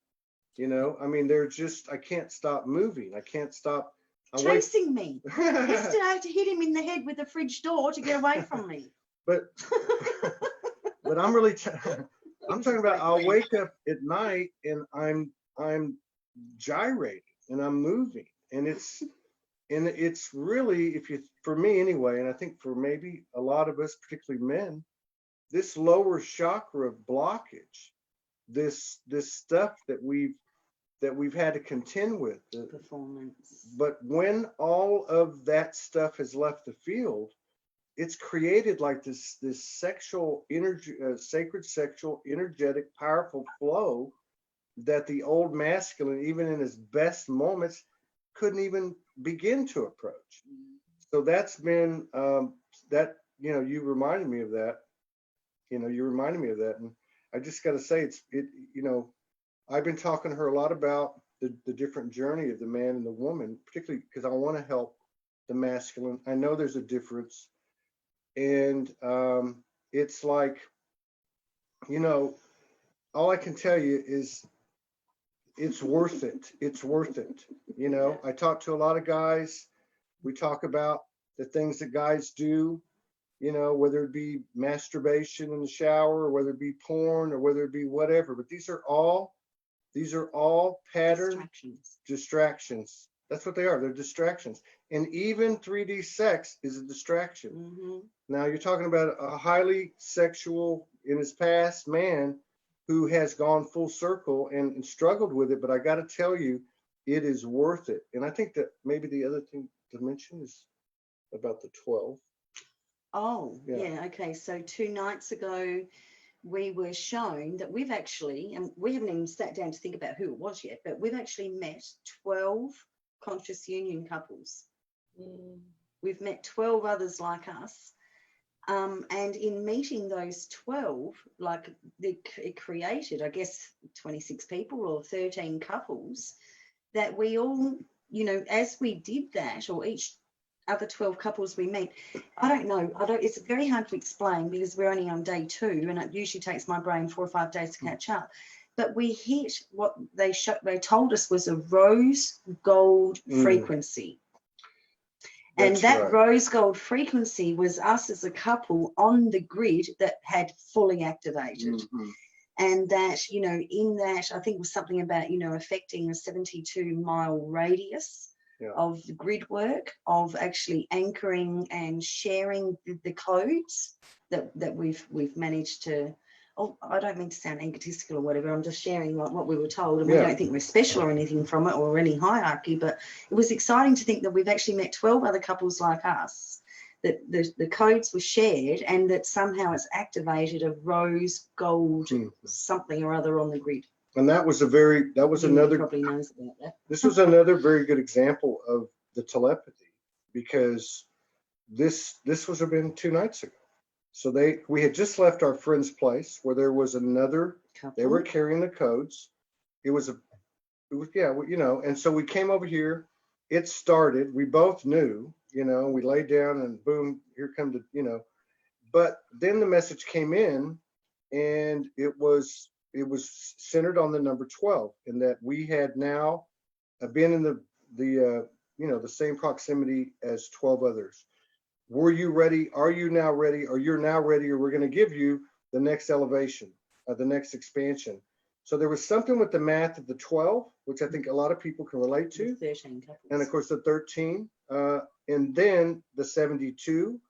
You know, I mean, they're just, I can't stop moving. I can't stop. Chasing me. Yesterday I had to hit him in the head with the fridge door to get away from me. But I'm really, I'm talking about, I'll wake up at night and I'm gyrating and I'm moving, and it's really, for me anyway, and I think for maybe a lot of us, particularly men, this lower chakra of blockage, this stuff that we've had to contend with, performance. But when all of that stuff has left the field, it's created like this sexual energy, sacred sexual, energetic, powerful flow that the old masculine, even in his best moments, couldn't even begin to approach. So that's been that, you know, you reminded me of that. And I just got to say, you know, I've been talking to her a lot about the different journey of the man and the woman, particularly because I want to help the masculine. I know there's a difference. And it's like, you know, all I can tell you is it's worth it. It's worth it. You know, I talk to a lot of guys. We talk about the things that guys do, you know, whether it be masturbation in the shower, or whether it be porn, or whether it be whatever. But these are all pattern distractions. That's what they are. They're distractions. And even 3D sex is a distraction. Mm-hmm. Now you're talking about a highly sexual in his past man who has gone full circle and struggled with it. But I got to tell you, it is worth it. And I think that maybe the other thing to mention is about the 12. Oh, yeah. Okay. So 2 nights ago, we were shown that we've actually, and we haven't even sat down to think about who it was yet, but we've actually met 12 conscious union couples. We've met 12 others like us. And in meeting those 12, like it created, I guess, 26 people or 13 couples that we all, you know, as we did that, or each other 12 couples we meet, I don't know, it's very hard to explain because we're only on day 2 and it usually takes my brain 4 or 5 days to catch up. But we hit what they told us was a rose gold frequency. And that rose gold frequency was us as a couple on the grid that had fully activated. And that, you know, in that, I think it was something about, you know, affecting a 72-mile radius of the grid work, of actually anchoring and sharing the codes that we've managed to. Oh, I don't mean to sound egotistical or whatever. I'm just sharing what we were told, and we don't think we're special or anything from it or any hierarchy. But it was exciting to think that we've actually met 12 other couples like us, that the codes were shared, and that somehow it's activated a rose gold something or other on the grid. And that was another. Probably knows about that. This was another very good example of the telepathy, because this was been 2 nights ago. So we had just left our friend's place where there was another couple. They were carrying the codes. It was you know, and so we came over here. It started. We both knew, you know, we laid down and boom, here come the, you know. But then the message came in, and it was centered on the number 12, and that we had now been in the you know, the same proximity as 12 others. Were you ready? Are you now ready? Or you're now ready, or we're going to give you the next elevation, the next expansion. So there was something with the math of the 12, which I think a lot of people can relate to. 13 couples. And of course the 13, and then the 72,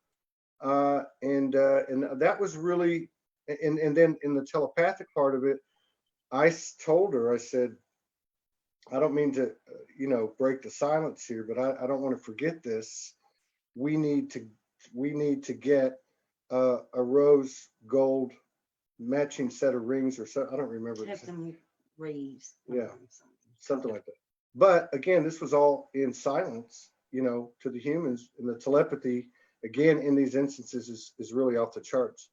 and that was really, and then in the telepathic part of it, I told her, I said, I don't mean to, you know, break the silence here, but I don't want to forget this. We need to get a rose gold matching set of rings or so. I don't remember. Have them with wreaths. Yeah, something like that. But again, this was all in silence, you know, to the humans, and the telepathy, again, in these instances is really off the charts.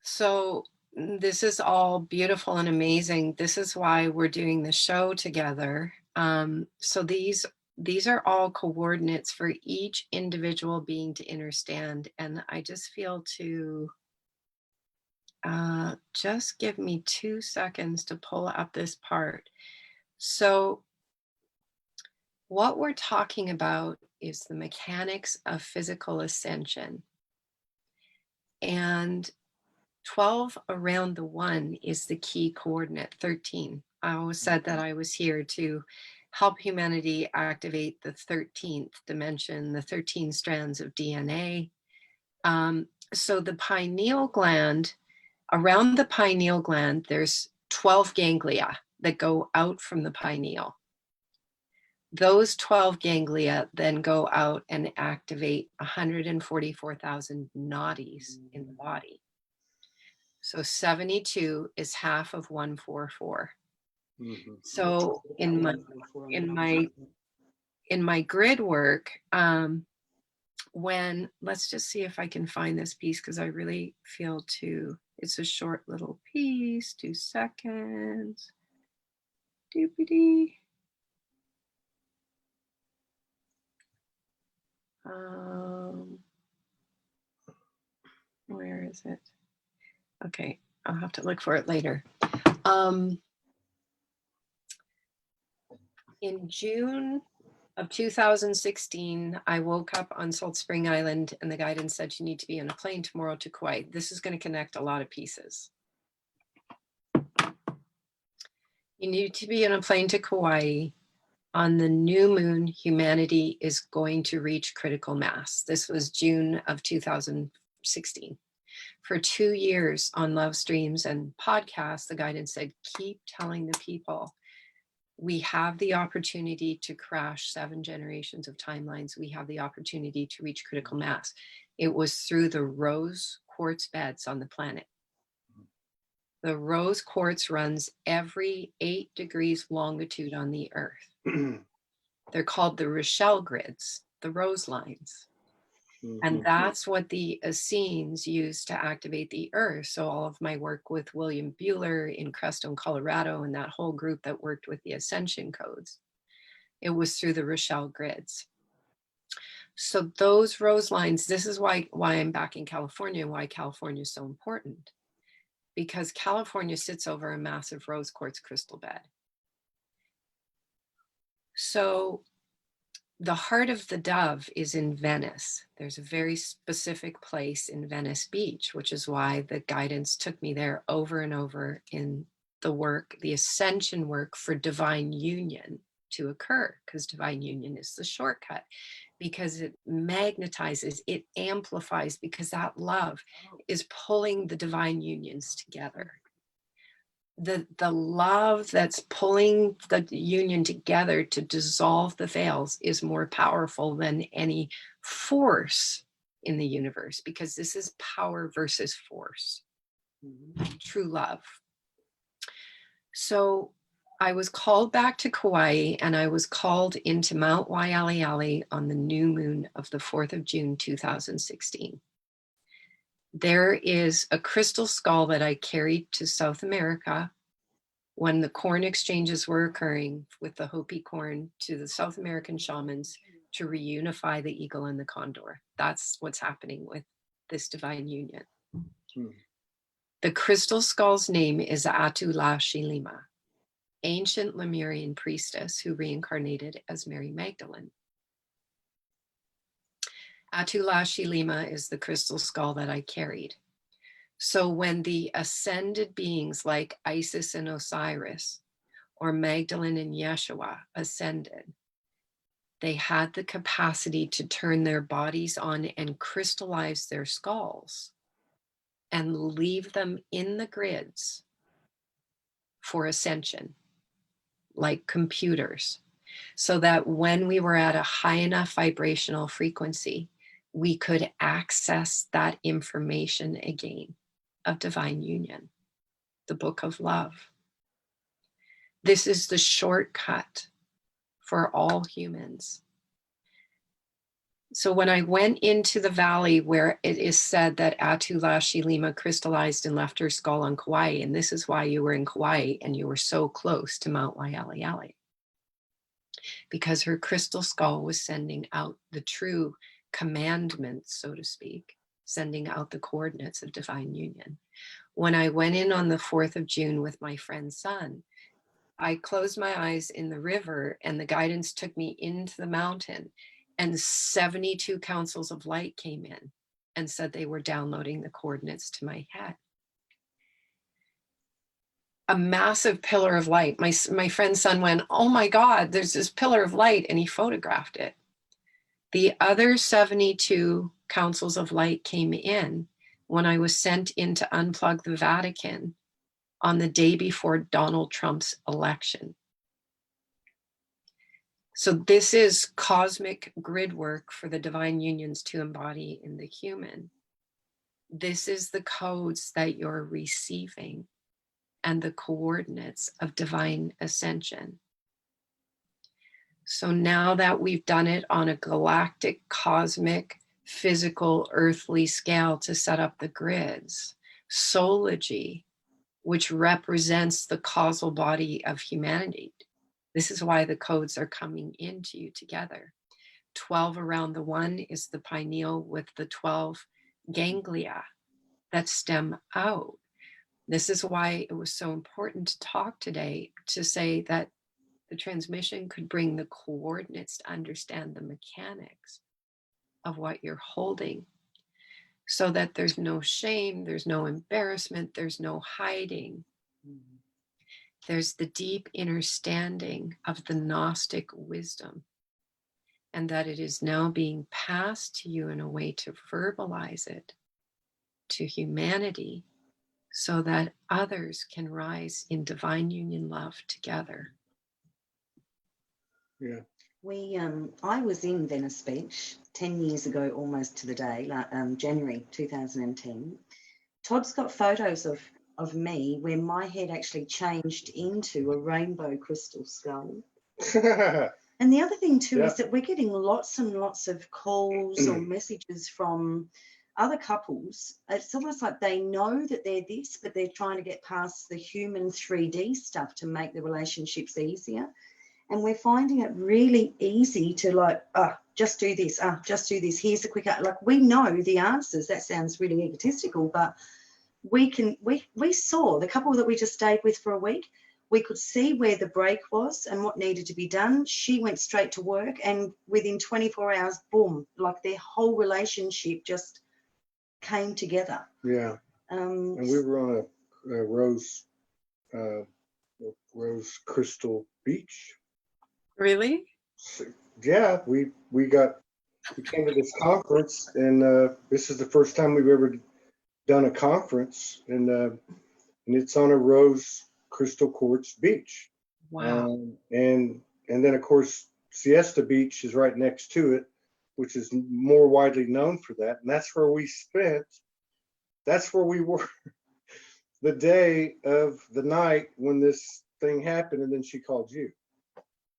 So this is all beautiful and amazing. This is why we're doing the show together. So these are all coordinates for each individual being to understand. And I just feel to just give me 2 seconds to pull up this part. So what we're talking about is the mechanics of physical ascension. And 12 around the 1 is the key coordinate, 13. I always said that I was here to help humanity activate the 13th dimension, the 13 strands of DNA. So the pineal gland, around the pineal gland, there's 12 ganglia that go out from the pineal. Those 12 ganglia then go out and activate 144,000 nadis in the body. So 72 is half of 144. So in my grid work, when, let's just see if I can find this piece, because I really feel it's a short little piece, 2 seconds. Doopity. Where is it? Okay, I'll have to look for it later. In June of 2016, I woke up on Salt Spring Island and the guidance said you need to be on a plane tomorrow to Kauai. This is going to connect a lot of pieces. You need to be on a plane to Kauai. On the new moon, humanity is going to reach critical mass. This was June of 2016. For 2 years on Love Streams and podcasts, the guidance said, keep telling the people, we have the opportunity to crash 7 generations of timelines. We have the opportunity to reach critical mass. It was through the rose quartz beds on the planet. The rose quartz runs every 8 degrees longitude on the earth. They're called the Rochelle grids, the rose lines. And that's what the Essenes use to activate the earth. So all of my work with William Buehler in Crestone, Colorado, and that whole group that worked with the ascension codes, it was through the Rochelle grids. So those rose lines, this is why I'm back in California and why California is so important. Because California sits over a massive rose quartz crystal bed. So the heart of the dove is in Venice. There's a very specific place in Venice Beach, which is why the guidance took me there over and over in the work, the ascension work for divine union to occur, because divine union is the shortcut, because it magnetizes, it amplifies, because that love is pulling the divine unions together. The love that's pulling the union together to dissolve the veils is more powerful than any force in the universe, because this is power versus force, true love. So I was called back to Kauai, and I was called into Mount Waialeale on the new moon of the 4th of June, 2016. There is a crystal skull that I carried to South America when the corn exchanges were occurring with the Hopi corn to the South American shamans to reunify the eagle and the condor. That's what's happening with this divine union. The crystal skull's name is Atula Shilima, ancient Lemurian priestess who reincarnated as Mary Magdalene. Atula Shilima is the crystal skull that I carried. So when the ascended beings like Isis and Osiris, or Magdalene and Yeshua ascended, they had the capacity to turn their bodies on and crystallize their skulls and leave them in the grids for ascension, like computers, so that when we were at a high enough vibrational frequency, we could access that information again of divine union, the book of love. This is the shortcut for all humans. So when I went into the valley where it is said that Atula Shilima crystallized and left her skull on Kauai, and this is why you were in Kauai and you were so close to Mount Waialeale, because her crystal skull was sending out the true commandments, so to speak, sending out the coordinates of divine union. When I went in on the 4th of June with my friend's son, I closed my eyes in the river and the guidance took me into the mountain, and 72 councils of light came in and said they were downloading the coordinates to my head. A massive pillar of light. My friend's son went, "Oh my God, there's this pillar of light," and he photographed it. The other 72 councils of light came in when I was sent in to unplug the Vatican on the day before Donald Trump's election. So this is cosmic grid work for the divine unions to embody in the human. This is the codes that you're receiving and the coordinates of divine ascension. So now that we've done it on a galactic, cosmic, physical, earthly scale to set up the grids, Soulogy, which represents the causal body of humanity. This is why the codes are coming into you together. 12 around the one is the pineal with the 12 ganglia that stem out. This is why it was so important to talk today, to say that the transmission could bring the coordinates to understand the mechanics of what you're holding, so that there's no shame, there's no embarrassment, there's no hiding. There's the deep understanding of the Gnostic wisdom, and that it is now being passed to you in a way to verbalize it to humanity so that others can rise in divine union love together. Yeah. I was in Venice Beach 10 years ago, almost to the day, January 2010. Todd's got photos of me where my head actually changed into a rainbow crystal skull. And the other thing too Yeah. is that we're getting lots and lots of calls or messages from other couples. It's almost like they know that they're this, but they're trying to get past the human 3D stuff to make the relationships easier. And we're finding it really easy to like, just do this, just do this. Here's the quick, like we know the answers. That sounds really egotistical, but we saw the couple that we just stayed with for a week. We could see where the break was and what needed to be done. She went straight to work, and within 24 hours, boom, like their whole relationship just came together. Yeah. And we were on a rose crystal beach. Really? So, yeah, we came to this conference, and this is the first time we've ever done a conference, and it's on a rose crystal quartz beach. Wow. And then of course Siesta Beach is right next to it, which is more widely known for that. And that's where we were the day of the night when this thing happened. And then she called you,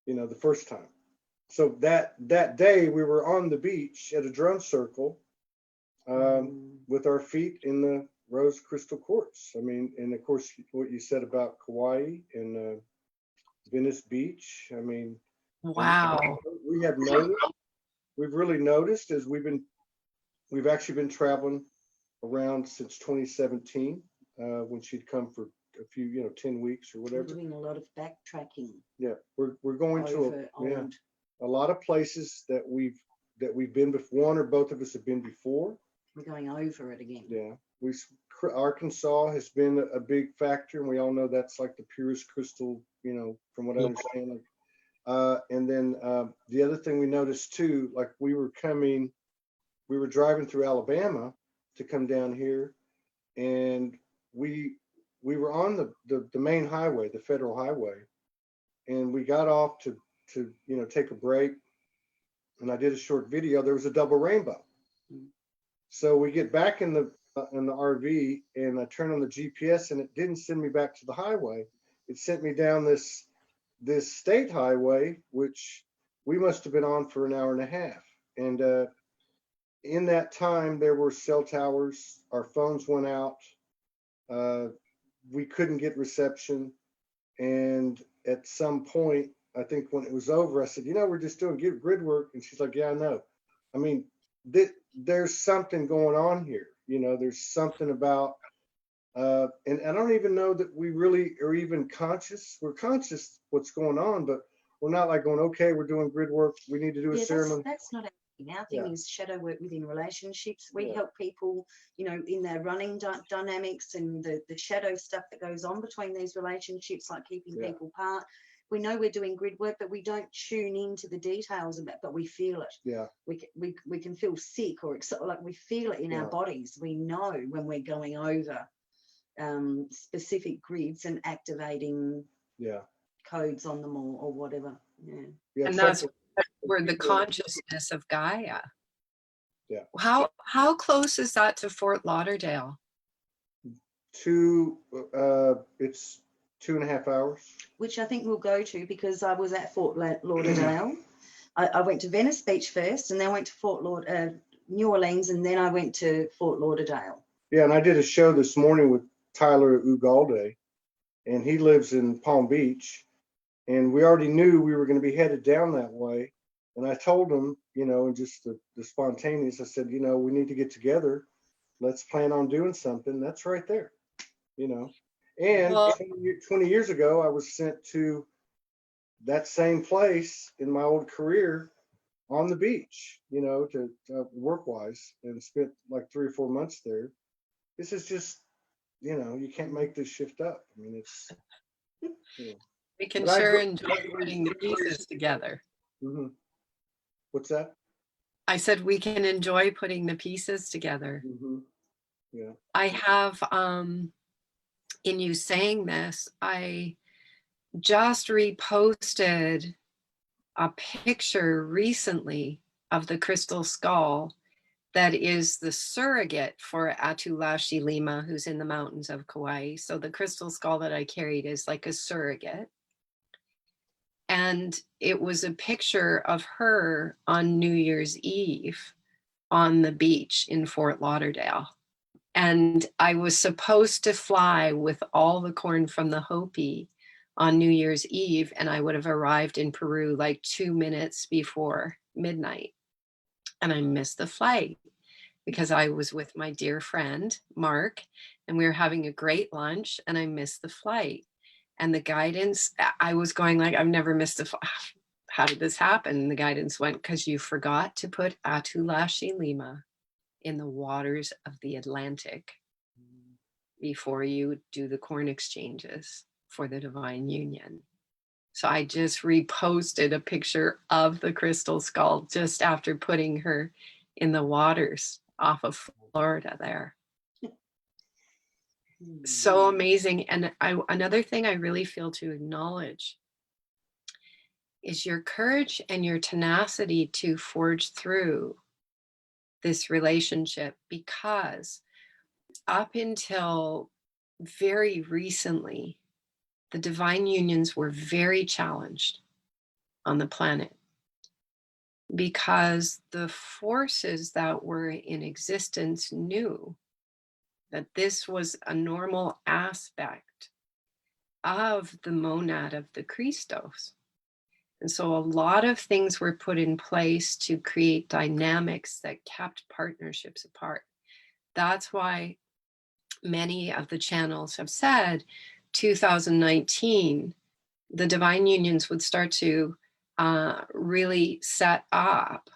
the first time. So that day we were on the beach at a drum circle, with our feet in the rose crystal quartz. I mean, and of course, what you said about Kauai and Venice Beach. I mean, Wow. We've really noticed as we've actually been traveling around since 2017, when she'd come for a few, 10 weeks or whatever. We're doing a lot of backtracking. Yeah, we're going to a lot of places that we've been before. One or both of us have been before. We're going over it again. Yeah, Arkansas has been a big factor, and we all know that's like the purest crystal, from what I understand. And then the other thing we noticed too, like we were driving through Alabama to come down here, and we were on the main highway, the federal highway, and we got off to take a break, and I did a short video. There was a double rainbow. So we get back in the RV, and I turn on the GPS, and it didn't send me back to the highway. It sent me down this state highway, which we must have been on for an hour and a half. And in that time, there were cell towers. Our phones went out. We couldn't get reception. And at some point, I think when it was over, I said, we're just doing grid work. And she's like, yeah, I know. I mean, there's something going on here. There's something about, and I don't even know that we really are even conscious. We're conscious what's going on, but we're not like going, okay, we're doing grid work. We need to do a ceremony. That's not our thing. Our thing is shadow work within relationships. We help people, in their running dynamics and the shadow stuff that goes on between these relationships, like keeping people apart. We know we're doing grid work, but we don't tune into the details of it, but we feel it. Yeah. We can feel sick or like we feel it in our bodies. We know when we're going over specific grids and activating codes on them or whatever. Yeah. And that's where the consciousness of Gaia. Yeah. How close is that to Fort Lauderdale? It's 2.5 hours. Which I think we'll go to, because I was at Fort Lauderdale. I went to Venice Beach first, and then I went to New Orleans, and then I went to Fort Lauderdale. Yeah, and I did a show this morning with Tyler Ugalde, and he lives in Palm Beach, and we already knew we were going to be headed down that way. And I told him, and just the spontaneous, I said, we need to get together. Let's plan on doing something. That's right there, And 20 years ago, I was sent to that same place in my old career on the beach, to work-wise, and spent like 3 or 4 months there. This is just, you can't make this shift up. I mean, it's. We can sure enjoy putting the pieces together. Mm-hmm. What's that? I said we can enjoy putting the pieces together. Mm-hmm. Yeah. I have, in you saying this, I just reposted a picture recently of the crystal skull that is the surrogate for Atulashi Lima, who's in the mountains of Kauai. So the crystal skull that I carried is like a surrogate. And it was a picture of her on New Year's Eve on the beach in Fort Lauderdale. And I was supposed to fly with all the corn from the Hopi on New Year's Eve, and I would have arrived in Peru like 2 minutes before midnight. And I missed the flight because I was with my dear friend, Mark, and we were having a great lunch, and I missed the flight. And the guidance, I was going like, I've never missed a flight. How did this happen? And the guidance went, because you forgot to put Atulashi Lima in the waters of the Atlantic before you do the corn exchanges for the divine union. So I just reposted a picture of the crystal skull just after putting her in the waters off of Florida there. So amazing. And another thing I really feel to acknowledge is your courage and your tenacity to forge through this relationship, because up until very recently, the divine unions were very challenged on the planet, because the forces that were in existence knew that this was a normal aspect of the monad of the Christos. And so a lot of things were put in place to create dynamics that kept partnerships apart. That's why many of the channels have said 2019, the divine unions would start to really set up,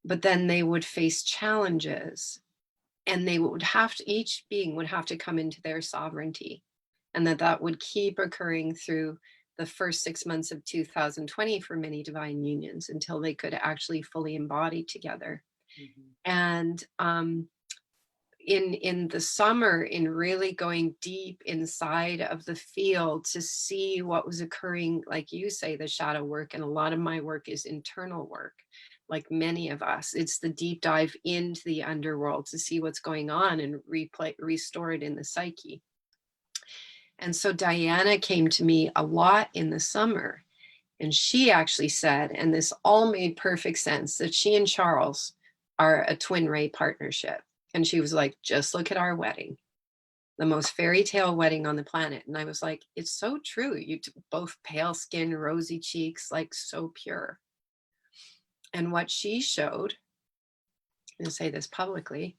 but then they would face challenges, and they would have to, each being would have to come into their sovereignty, and that would keep occurring through the first 6 months of 2020 for many divine unions until they could actually fully embody together. And in the summer, in really going deep inside of the field to see what was occurring, like you say, the shadow work, and a lot of my work is internal work, like many of us. It's the deep dive into the underworld to see what's going on and restore it in the psyche. And so Diana came to me a lot in the summer, and she actually said, and this all made perfect sense, that she and Charles are a twin ray partnership. And she was like, just look at our wedding, the most fairy tale wedding on the planet. And I was like, it's so true. You both pale skin, rosy cheeks, like so pure. And what she showed, I'm going to say this publicly.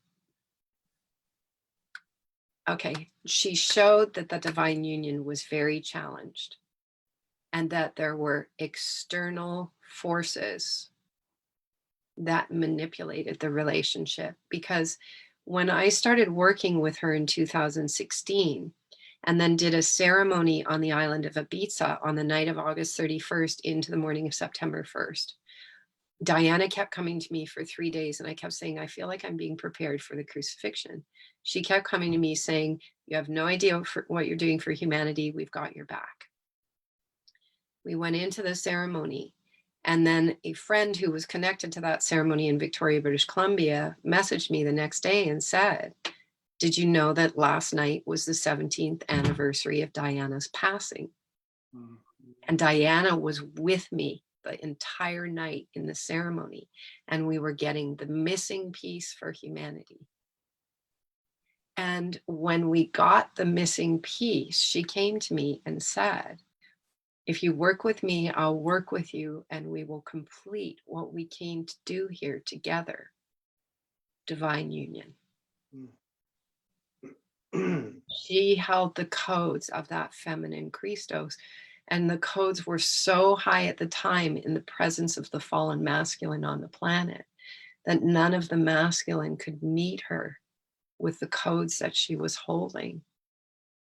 Okay, she showed that the divine union was very challenged, and that there were external forces that manipulated the relationship. Because when I started working with her in 2016, and then did a ceremony on the island of Ibiza on the night of August 31st into the morning of September 1st, Diana kept coming to me for 3 days, and I kept saying, I feel like I'm being prepared for the crucifixion. She kept coming to me saying, you have no idea what you're doing for humanity. We've got your back. We went into the ceremony, and then a friend who was connected to that ceremony in Victoria, British Columbia, messaged me the next day and said, did you know that last night was the 17th anniversary of Diana's passing? And Diana was with me the entire night in the ceremony, and we were getting the missing piece for humanity. And when we got the missing piece, she came to me and said, if you work with me, I'll work with you, and we will complete what we came to do here together. Divine union. She held the codes of that feminine Christos, and the codes were so high at the time in the presence of the fallen masculine on the planet that none of the masculine could meet her with the codes that she was holding.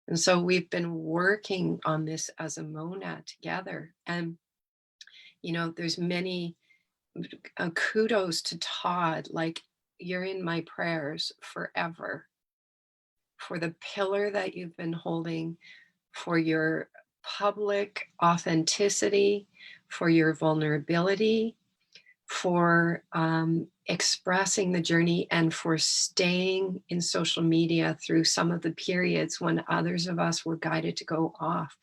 And so we've been working on this as a monad together. And, you know, there's many kudos to Todd, like, you're in my prayers forever, for the pillar that you've been holding, for your public authenticity, for your vulnerability, for expressing the journey, and for staying in social media through some of the periods when others of us were guided to go off.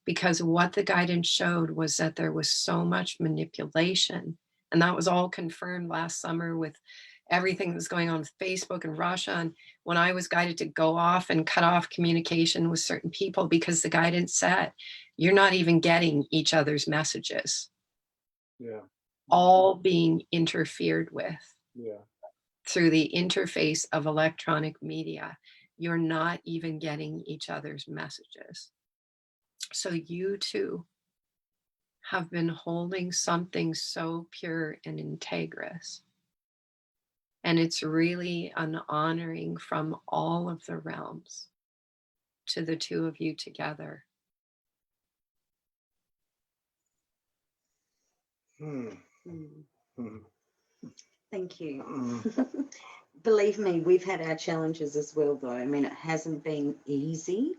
because what the guidance showed was that there was so much manipulation. And that was all confirmed last summer with everything that was going on with Facebook and Russia. And when I was guided to go off and cut off communication with certain people, because the guidance said, you're not even getting each other's messages. Yeah. All being interfered with. Yeah. Through the interface of electronic media. You're not even getting each other's messages. So you too have been holding something so pure and integrous. And it's really an honoring from all of the realms to the two of you together. Thank you. Believe me, we've had our challenges as well, though. I mean, it hasn't been easy.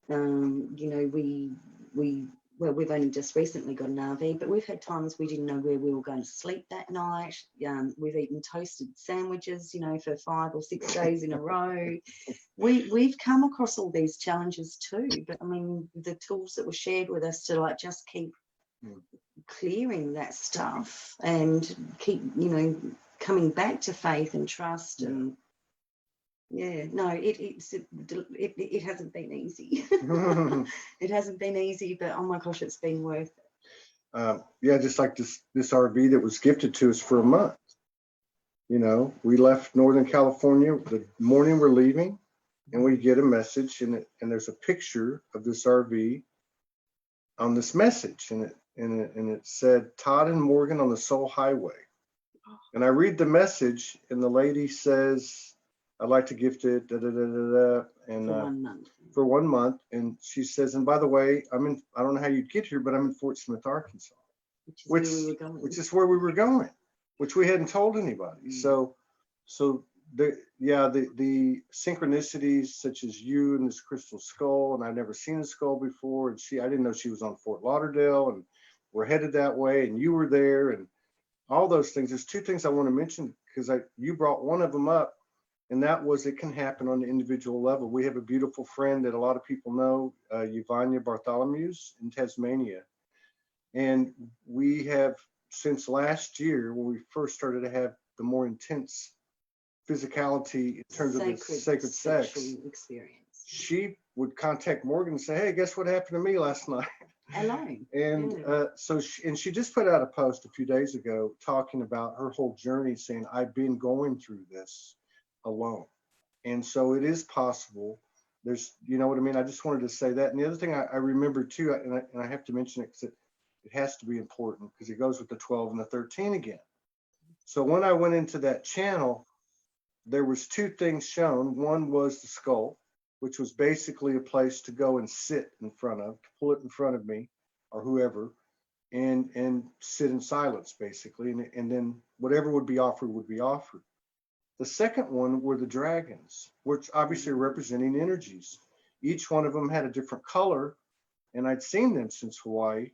You know, we've only just recently got an RV, but we've had times we didn't know where we were going to sleep that night. We've eaten toasted sandwiches, you know, for 5 or 6 days in a row. We've come across all these challenges too, but I mean, the tools that were shared with us to like just keep clearing that stuff and keep, you know, coming back to faith and trust and it hasn't been easy. It hasn't been easy, but oh my gosh, it's been worth it. Yeah, just like this RV that was gifted to us for a month. You know, we left Northern California the morning we're leaving, and we get a message, and there's a picture of this RV on this message, and it said Todd and Morgan on the Soul Highway. And I read the message, and the lady says, I'd like to gift it, and For 1 month. For 1 month. And she says, and by the way, I don't know how you'd get here, but I'm in Fort Smith, Arkansas, which is where we were going, which we hadn't told anybody. So the synchronicities, such as you and this crystal skull, and I've never seen a skull before, and I didn't know she was on Fort Lauderdale, and we're headed that way, and you were there, and all those things. There's 2 things I want to mention, because you brought one of them up, and that was it can happen on the individual level. We have a beautiful friend that a lot of people know, Yvonne Bartholomew's in Tasmania. And we have, since last year, when we first started to have the more intense physicality in terms of the sacred sex experience, she would contact Morgan and say, hey, guess what happened to me last night? Alone. And so she just put out a post a few days ago talking about her whole journey, saying, I've been going through this alone. And so it is possible. There's, you know what I mean? I just wanted to say that. And the other thing I remember too, and I have to mention it because it has to be important, because it goes with the 12 and the 13 again. So when I went into that channel, there was 2 things shown. One was the skull, which was basically a place to go and sit in front of, to pull it in front of me or whoever, and sit in silence, basically. And then whatever would be offered would be offered. The second one were the dragons, which obviously are representing energies. Each one of them had a different color, and I'd seen them since Hawaii.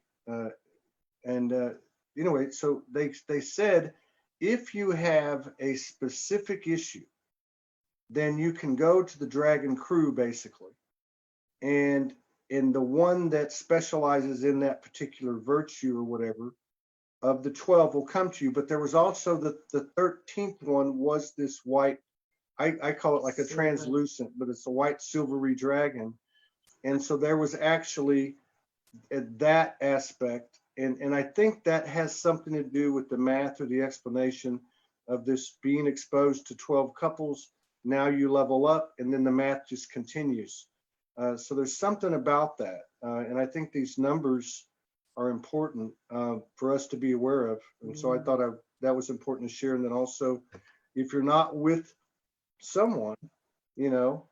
Anyway, so they said, if you have a specific issue, then you can go to the dragon crew, basically. And the one that specializes in that particular virtue or whatever of the 12 will come to you. But there was also the 13th one was this white, I call it like a translucent, but it's a white silvery dragon. And so there was actually that aspect. And I think that has something to do with the math or the explanation of this being exposed to 12 couples. Now you level up, and then the math just continues. So there's something about that. And I think these numbers are important for us to be aware of. And so I thought that was important to share. And then also, if you're not with someone, you know,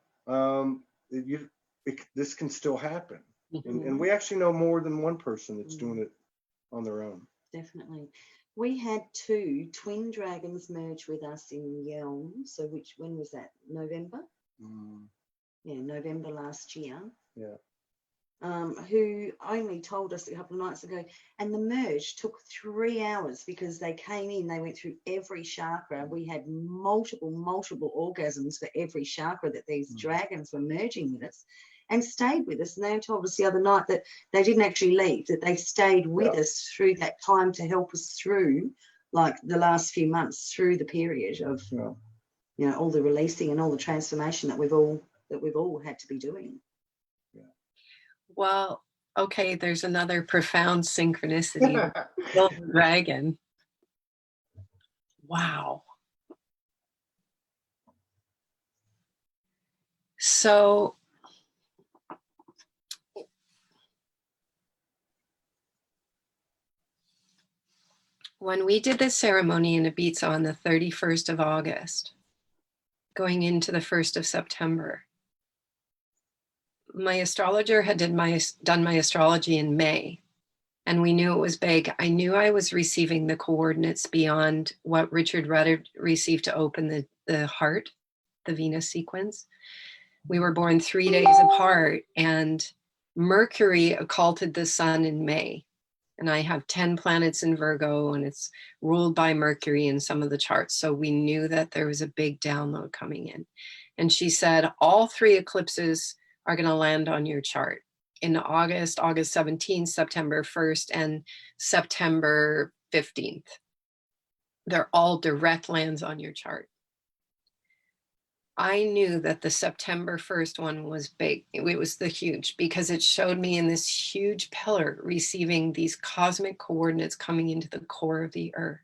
this can still happen. And we actually know more than one person that's doing it on their own. Definitely. We had 2 twin dragons merge with us in Yelm. So when was that? November? Yeah, November last year. Yeah. Who only told us a couple of nights ago, and the merge took 3 hours because they came in, they went through every chakra. We had multiple orgasms for every chakra that these dragons were merging with us. and stayed with us. And they told us the other night that they didn't actually leave, that they stayed with us through that time to help us through, like, the last few months, through the period of, you know, all the releasing and all the transformation that we've all had to be doing. Well, okay, there's another profound synchronicity. Silver dragon. Wow. So when we did this ceremony in Ibiza on the 31st of August, going into the 1st of September, my astrologer had done my astrology in May, and we knew it was big. I knew I was receiving the coordinates beyond what Richard Rutter received to open the heart, the Venus sequence. We were born 3 days apart, and Mercury occulted the sun in May. And I have 10 planets in Virgo, and it's ruled by Mercury in some of the charts. So we knew that there was a big download coming in. And she said, all 3 eclipses are going to land on your chart in August 17th, September 1st, and September 15th. They're all direct lands on your chart. I knew that the September 1st one was big. It was the huge, because it showed me in this huge pillar receiving these cosmic coordinates coming into the core of the earth.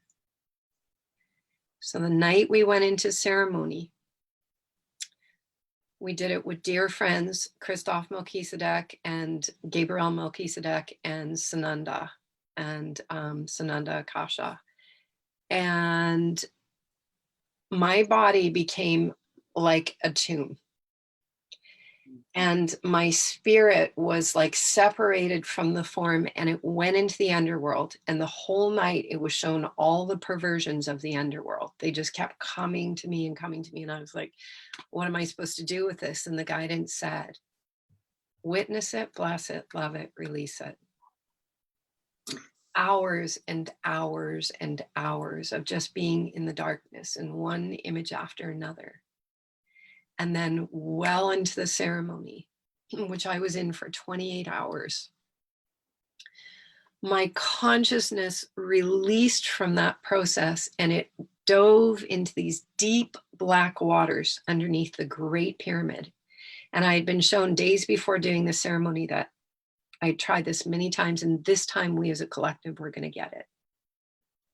So the night we went into ceremony, we did it with dear friends, Christoph Melchizedek and Gabriel Melchizedek and Sananda Akasha. And my body became like a tomb. And my spirit was like separated from the form, and it went into the underworld. And the whole night it was shown all the perversions of the underworld. They just kept coming to me and coming to me. And I was like, what am I supposed to do with this? And the guidance said, witness it, bless it, love it, release it. Hours and hours and hours of just being in the darkness and one image after another. And then well into the ceremony, which I was in for 28 hours, my consciousness released from that process, and it dove into these deep black waters underneath the Great Pyramid. And I had been shown days before doing the ceremony that I tried this many times, and this time we as a collective were going to get it.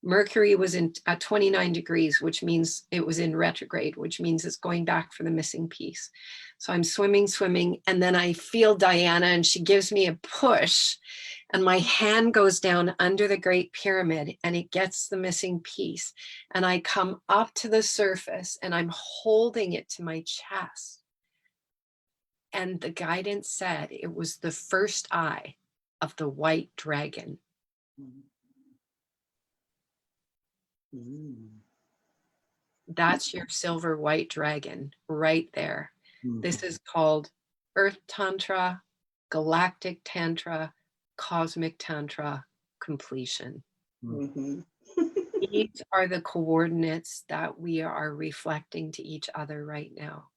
Mercury was at 29 degrees, which means it was in retrograde, which means it's going back for the missing piece. So I'm swimming, and then I feel Diana, and she gives me a push, and my hand goes down under the Great Pyramid, and it gets the missing piece. And I come up to the surface, and I'm holding it to my chest. And the guidance said it was the first eye of the white dragon. That's your silver white dragon right there. This is called Earth Tantra, Galactic Tantra, Cosmic Tantra completion. These are the coordinates that we are reflecting to each other right now.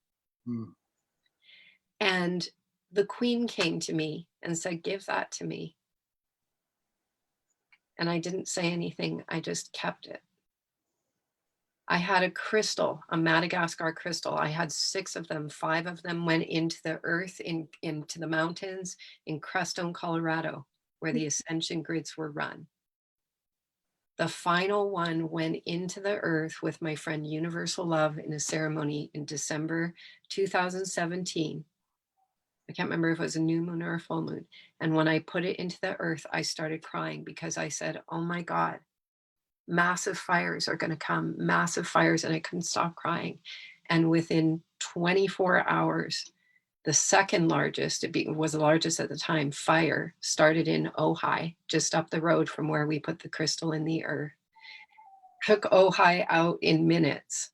And the Queen came to me and said, give that to me. And I didn't say anything. I just kept it. I had a crystal, a Madagascar crystal. I had 6 of them. 5 of them went into the earth, into the mountains in Crestone, Colorado, where the ascension grids were run. The final one went into the earth with my friend Universal Love in a ceremony in December 2017. I can't remember if it was a new moon or a full moon. And when I put it into the earth, I started crying, because I said, oh my God, massive fires are going to come, massive fires. And I couldn't stop crying. And within 24 hours, the second largest, was the largest at the time, fire started in Ojai, just up the road from where we put the crystal in the earth. Took Ojai out in minutes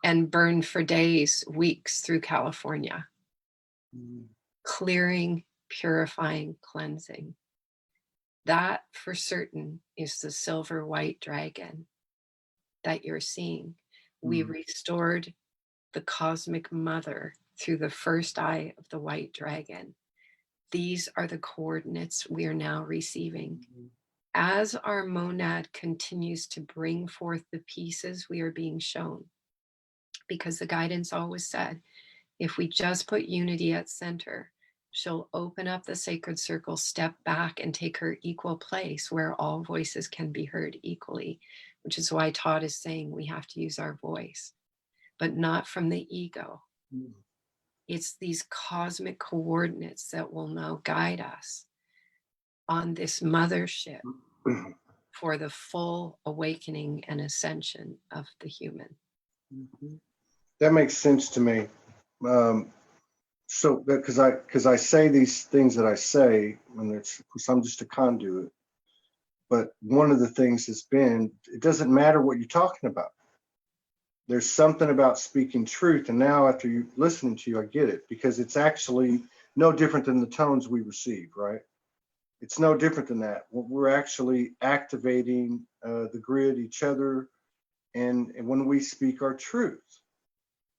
and burned for days, weeks through California. Clearing, purifying, cleansing. That for certain is the silver white dragon that you're seeing. We restored the cosmic mother through the first eye of the white dragon. These are the coordinates we are now receiving. As our monad continues to bring forth the pieces we are being shown, because the guidance always said, if we just put unity at center, she'll open up the sacred circle, step back, and take her equal place where all voices can be heard equally, which is why Todd is saying we have to use our voice, but not from the ego. It's these cosmic coordinates that will now guide us on this mothership for the full awakening and ascension of the human. That makes sense to me. So because I say these things that I say, and it's because I'm just a conduit. But one of the things has been, it doesn't matter what you're talking about. There's something about speaking truth, and now after you listening to you, I get it, because it's actually no different than the tones we receive, right? It's no different than that. We're actually activating the grid, each other, and when we speak our truth,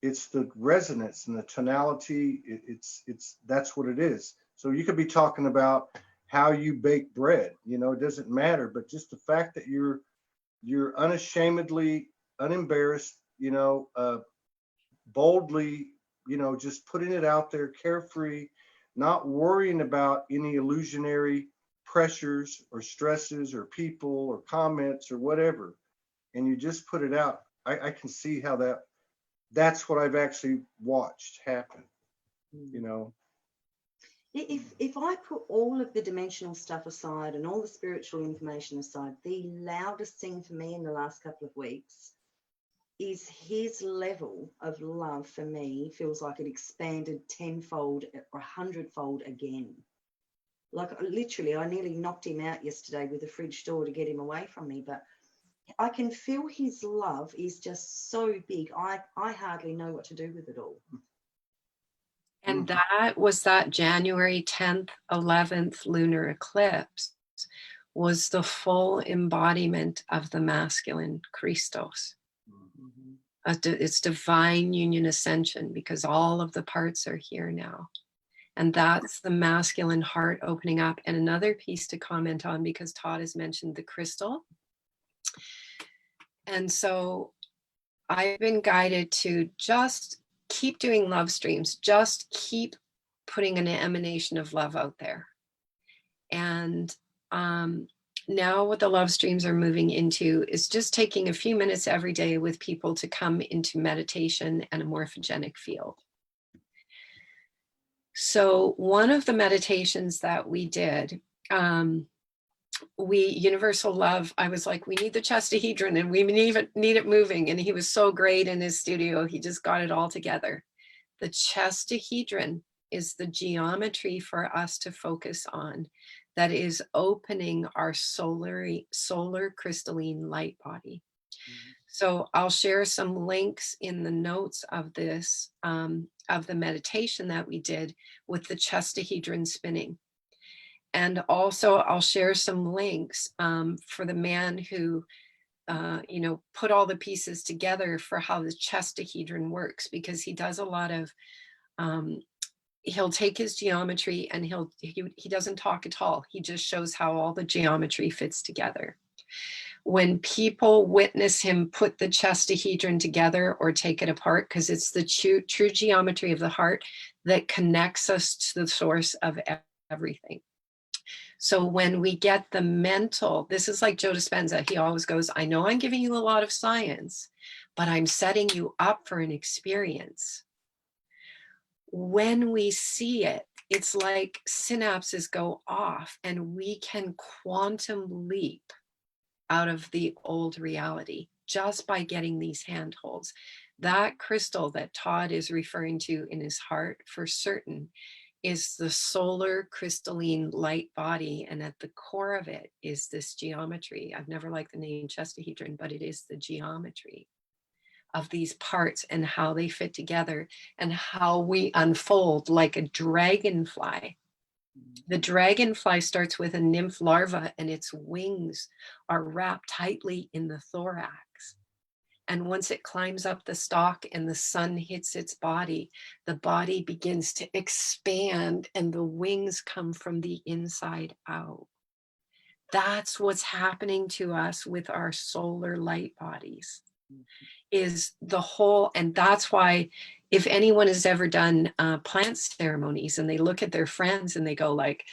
it's the resonance and the tonality. It's that's what it is. So you could be talking about how you bake bread, you know, it doesn't matter, but just the fact that you're unashamedly, unembarrassed, you know, boldly, you know, just putting it out there, carefree, not worrying about any illusionary pressures or stresses or people or comments or whatever, and you just put it out. I can see how that's what I've actually watched happen, you know. If I put all of the dimensional stuff aside and all the spiritual information aside, the loudest thing for me in the last couple of weeks is his level of love for me feels like it expanded tenfold or 100-fold again. Like literally, I nearly knocked him out yesterday with the fridge door to get him away from me, but I can feel his love is just so big. I hardly know what to do with it all. And that was that January 10th, 11th lunar eclipse was the full embodiment of the masculine Christos. It's divine union ascension, because all of the parts are here now. And that's the masculine heart opening up. And another piece to comment on, because Todd has mentioned the crystal. And so I've been guided to just keep doing love streams, just keep putting an emanation of love out there. And now what the love streams are moving into is just taking a few minutes every day with people to come into meditation and a morphogenic field. So one of the meditations that we did, universal love, I was like, we need the chestahedron and we need it moving. And he was so great in his studio. He just got it all together. The chestahedron is the geometry for us to focus on that is opening our solar crystalline light body. So I'll share some links in the notes of this, of the meditation that we did with the chestahedron spinning. And also I'll share some links for the man who, you know, put all the pieces together for how the chestahedron works, because he does a lot of, he'll take his geometry and he doesn't talk at all. He just shows how all the geometry fits together. When people witness him put the chestahedron together or take it apart, because it's the true geometry of the heart that connects us to the source of everything. So when we get the mental, this is like Joe Dispenza. He always goes, I know I'm giving you a lot of science, but I'm setting you up for an experience. When we see it, it's like synapses go off and we can quantum leap out of the old reality just by getting these handholds. That crystal that Todd is referring to in his heart for certain is the solar crystalline light body, and at the core of it is this geometry. I've never liked the name chestahedron, but it is the geometry of these parts and how they fit together and how we unfold like a dragonfly. The dragonfly starts with a nymph larva and its wings are wrapped tightly in the thorax. And once it climbs up the stalk and the sun hits its body, the body begins to expand and the wings come from the inside out. That's what's happening to us with our solar light bodies, is the whole. And that's why if anyone has ever done plant ceremonies and they look at their friends and they go like,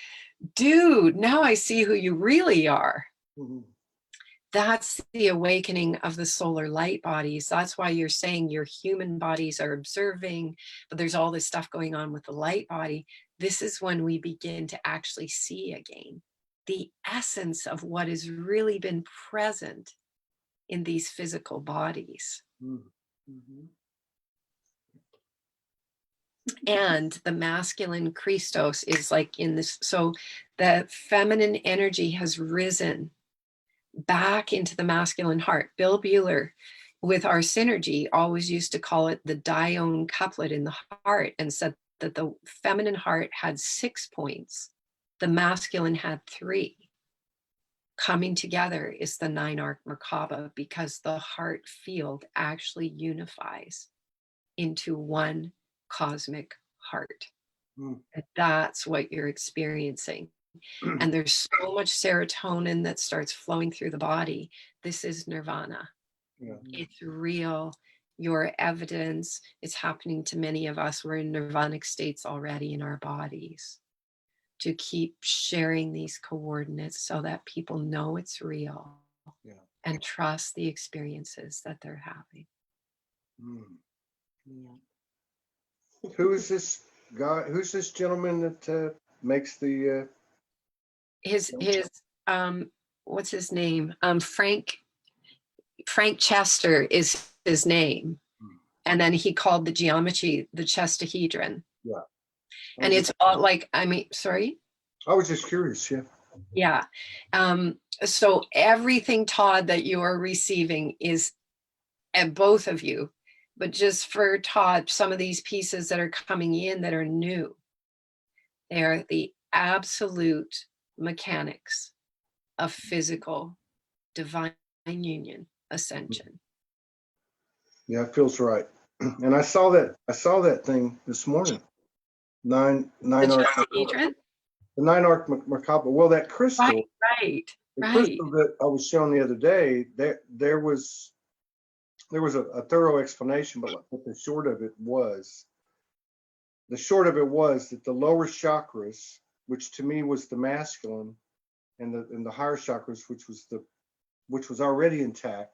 dude, now I see who you really are. Mhm. That's the awakening of the solar light bodies. That's why you're saying your human bodies are observing, but there's all this stuff going on with the light body. This is when we begin to actually see again the essence of what has really been present in these physical bodies. Mhm. And the masculine Christos is like in this. So the feminine energy has risen back into the masculine heart. Bill Bueller, with our synergy, always used to call it the dione couplet in the heart, and said that the feminine heart had 6 points, the masculine had 3. Coming together is the 9-arc Merkaba, because the heart field actually unifies into one cosmic heart. Mm. And that's what you're experiencing. And there's so much serotonin that starts flowing through the body. This is nirvana. Yeah. It's real. Your evidence is happening to many of us. We're in nirvanic states already in our bodies. To keep sharing these coordinates so that people know it's real, Yeah. and trust the experiences that they're having. Mm. Yeah. Who is this guy? Who's this gentleman that makes the? His what's his name? Frank Chester is his name. And then he called the geometry the chestahedron. Yeah. And it's all like, I mean, sorry? I was just curious. Yeah. Yeah. So everything, Todd, that you are receiving is at both of you. But just for Todd, some of these pieces that are coming in that are new, they are the absolute mechanics of physical divine union ascension. Yeah, it feels right. And I saw that thing this morning. Nine The arc. chestahedron? The 9-arc Merkaba. Well, that crystal. Right. The crystal that I was shown the other day, there was a thorough explanation, but the short of it was that the lower chakras, which to me was the masculine, and the higher chakras, which was already intact,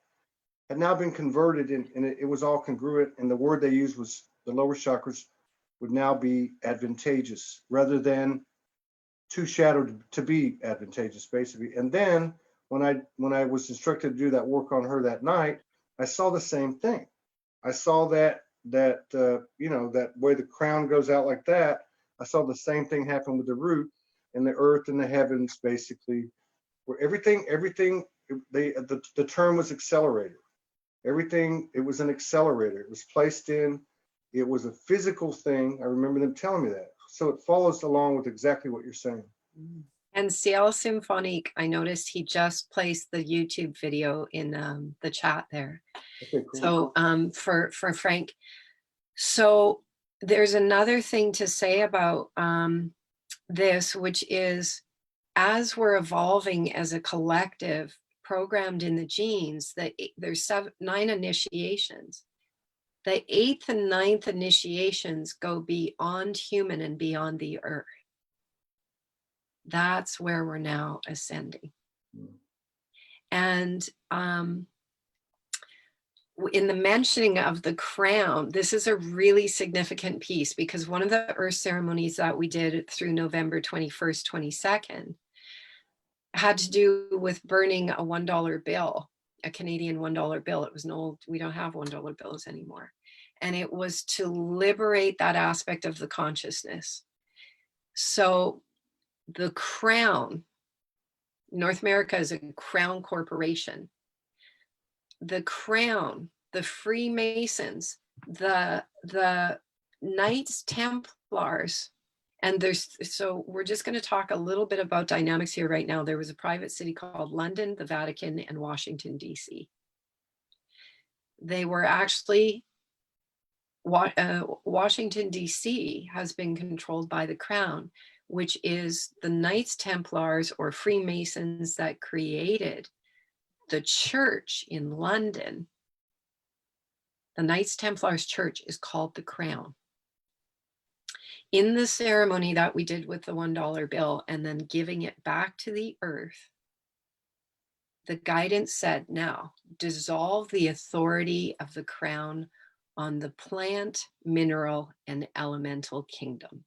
had now been converted, and it was all congruent. And the word they used was the lower chakras would now be advantageous rather than too shadowed to be advantageous, basically. And then when I was instructed to do that work on her that night, I saw the same thing. I saw that that way the crown goes out like that. I saw the same thing happen with the root and the earth and the heavens, basically, where everything the term was accelerator. Everything, it was an accelerator. It was placed in. It was a physical thing. I remember them telling me that. So it follows along with exactly what you're saying. And Ciel Symphonique, I noticed he just placed the YouTube video in the chat there. Okay, cool. So for Frank, so there's another thing to say about this, which is, as we're evolving as a collective, programmed in the genes, that there's 9 initiations. The 8th and 9th initiations go beyond human and beyond the earth. That's where we're now ascending. And in the mentioning of the crown, this is a really significant piece, because one of the earth ceremonies that we did through November 21st, 22nd, had to do with burning a $1 bill, a Canadian $1 bill. It was an old, we don't have $1 bills anymore. And it was to liberate that aspect of the consciousness. So the crown, North America is a crown corporation. The crown, the Freemasons, the Knights Templars, and so we're just going to talk a little bit about dynamics here right now. There was a private city called London, the Vatican, and Washington, D.C. They were actually, Washington, D.C. has been controlled by the Crown, which is the Knights Templars or Freemasons that created the church in London. The Knights Templars church is called the Crown. In the ceremony that we did with the $1 bill and then giving it back to the earth, the guidance said, now dissolve the authority of the Crown on the plant, mineral, and elemental kingdom.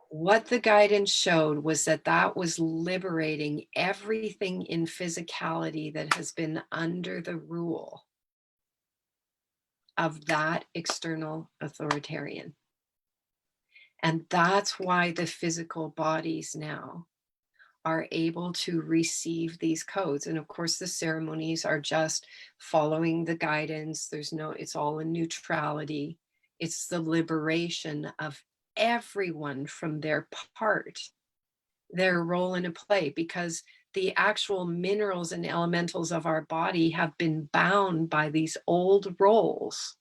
What the guidance showed was that that was liberating everything in physicality that has been under the rule of that external authoritarian. And that's why the physical bodies now are able to receive these codes. And of course, the ceremonies are just following the guidance. It's all in neutrality. It's the liberation of everyone from their part, their role in a play, because the actual minerals and elementals of our body have been bound by these old roles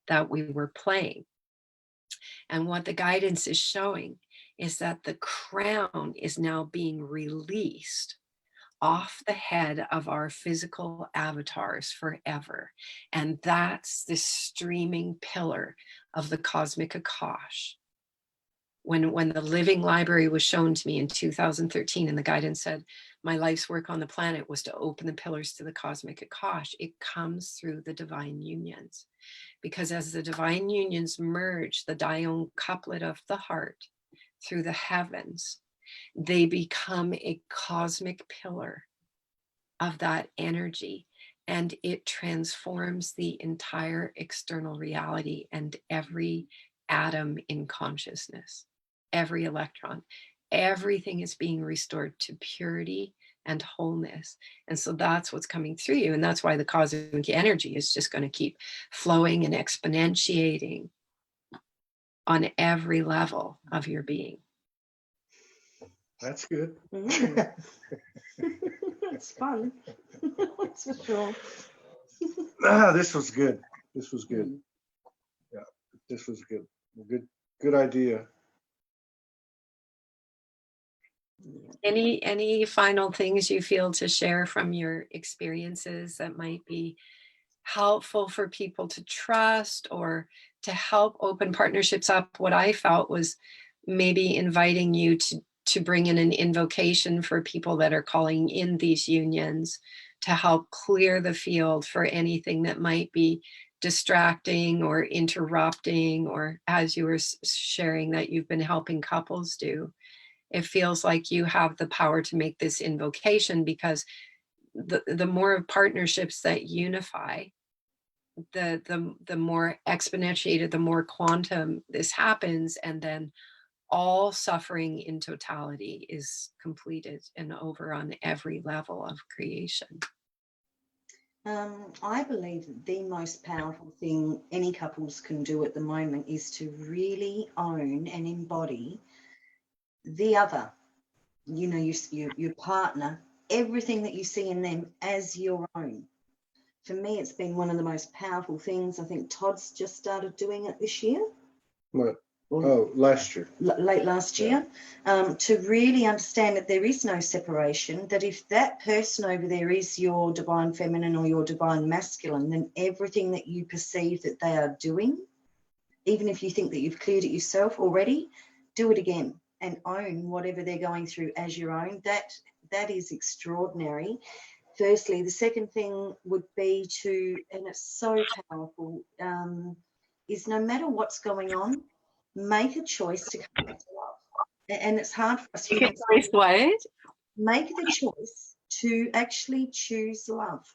that we were playing. And what the guidance is showing is that the crown is now being released off the head of our physical avatars forever. And that's this streaming pillar of the cosmic Akash. When the living library was shown to me in 2013, and the guidance said, my life's work on the planet was to open the pillars to the cosmic Akash, it comes through the divine unions. Because as the divine unions merge the Dione couplet of the heart through the heavens, they become a cosmic pillar of that energy, and it transforms the entire external reality and every atom in consciousness, every electron, everything is being restored to purity and wholeness. And so that's what's coming through you. And that's why the cosmic energy is just going to keep flowing and exponentiating on every level of your being. That's good. It's fun. That's for sure. This was good. This was good. Yeah, this was good. Good idea. Any final things you feel to share from your experiences that might be helpful for people to trust or to help open partnerships up? What I felt was maybe inviting you to bring in an invocation for people that are calling in these unions to help clear the field for anything that might be distracting or interrupting, or as you were sharing that you've been helping couples do. It feels like you have the power to make this invocation, because the more partnerships that unify, the more exponentiated, the more quantum this happens, and then all suffering in totality is completed and over on every level of creation. I believe that the most powerful thing any couples can do at the moment is to really own and embody the other, your partner, everything that you see in them as your own. For me, it's been one of the most powerful things. I think Todd's just started doing it this year. What? Oh, last year. Late last year. To really understand that there is no separation, that if that person over there is your divine feminine or your divine masculine, then everything that you perceive that they are doing, even if you think that you've cleared it yourself already, do it again and own whatever they're going through as your own. That is extraordinary. Firstly. The second thing would be to, and it's so powerful, is no matter what's going on, make a choice to come back to love. And it's hard for us. Make the choice to actually choose love.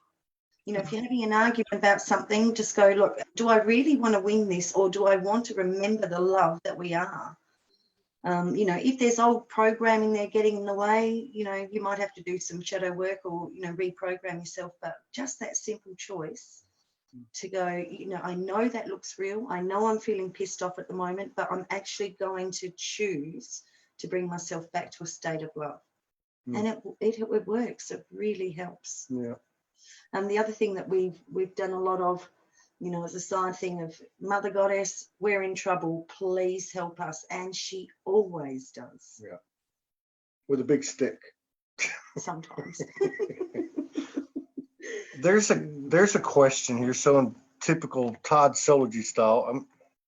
If you're having an argument about something, just go, look, do I really want to win this, or do I want to remember the love that we are? If there's old programming there getting in the way, you might have to do some shadow work or, reprogram yourself. But just that simple choice to go, I know that looks real. I know I'm feeling pissed off at the moment, but I'm actually going to choose to bring myself back to a state of love. And it works. It really helps. Yeah. And the other thing that we've done a lot of, you know, as a side thing of Mother Goddess, we're in trouble, please help us. And she always does. Yeah. With a big stick. Sometimes. There's a question here. So in typical Todd Soulogy style,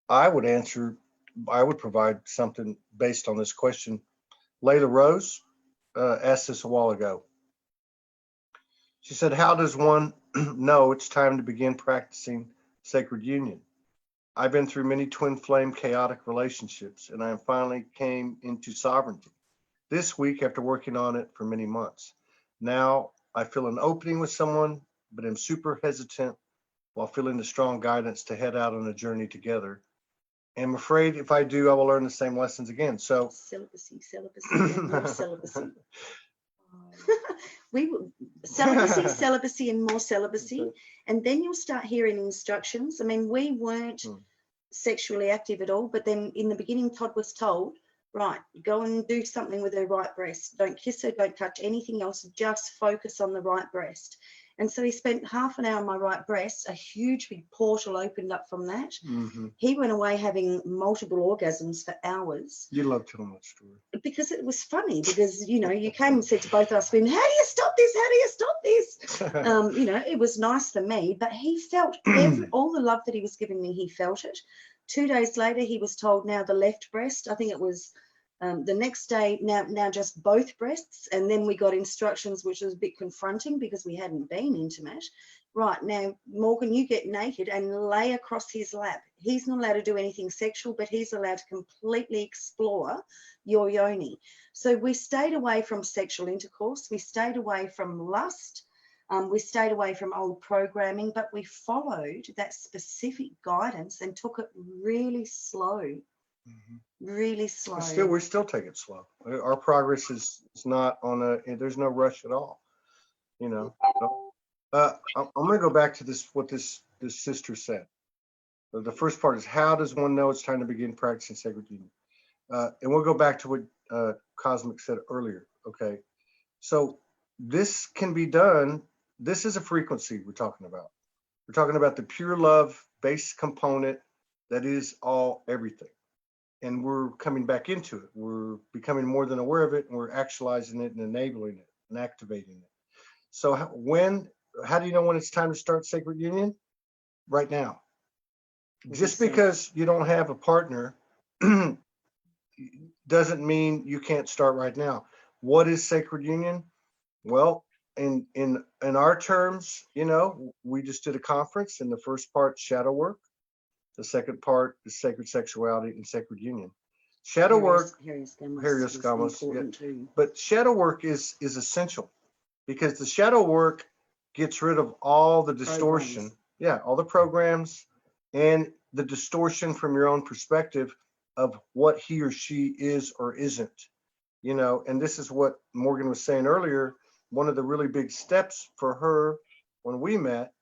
I would provide something based on this question. Layla Rose asked this a while ago. She said, how does one know it's time to begin practicing sacred union? I've been through many twin flame chaotic relationships, and I finally came into sovereignty this week after working on it for many months. Now I feel an opening with someone, but am super hesitant while feeling the strong guidance to head out on a journey together. I'm afraid if I do, I will learn the same lessons again. So Celibacy, and more celibacy. Celibacy and more celibacy. Okay. And then you'll start hearing instructions. I mean, we weren't sexually active at all, but then in the beginning, Todd was told, right, go and do something with her right breast. Don't kiss her, don't touch anything else, just focus on the right breast. And so he spent half an hour on my right breast. A huge big portal opened up from that. Mm-hmm. He went away having multiple orgasms for hours. You love telling that story. Because it was funny, because, you know, you came and said to both of us, how do you stop this? How do you stop this? You know, it was nice for me, but he felt all the love that he was giving me, he felt it. 2 days later, he was told now the left breast. I think it was the next day, now just both breasts. And then we got instructions, which was a bit confronting because we hadn't been intimate. Right, now, Morgan, you get naked and lay across his lap. He's not allowed to do anything sexual, but he's allowed to completely explore your yoni. So we stayed away from sexual intercourse. We stayed away from lust. We stayed away from old programming, but we followed that specific guidance and took it really slow. Really slow. We still take it slow. Our progress is not there's no rush at all. You know. I'm going to go back to what this sister said. The first part is, how does one know it's time to begin practicing sacred union? And we'll go back to what Cosmic said earlier. Okay. So this can be done. This is a frequency we're talking about. We're talking about the pure love base component that is everything. And we're coming back into it. We're becoming more than aware of it, and we're actualizing it and enabling it and activating it. So how do you know when it's time to start sacred union? Right now. Just because you don't have a partner doesn't mean you can't start right now. What is sacred union? Well, in our terms, you know, we just did a conference, and the first part, shadow work. The second part is sacred sexuality and sacred union. Shadow work, but shadow work is essential, because the shadow work gets rid of all the distortion, all the programs and the distortion from your own perspective of what he or she is or isn't, you know. And this is what Morgan was saying earlier. One of the really big steps for her when we met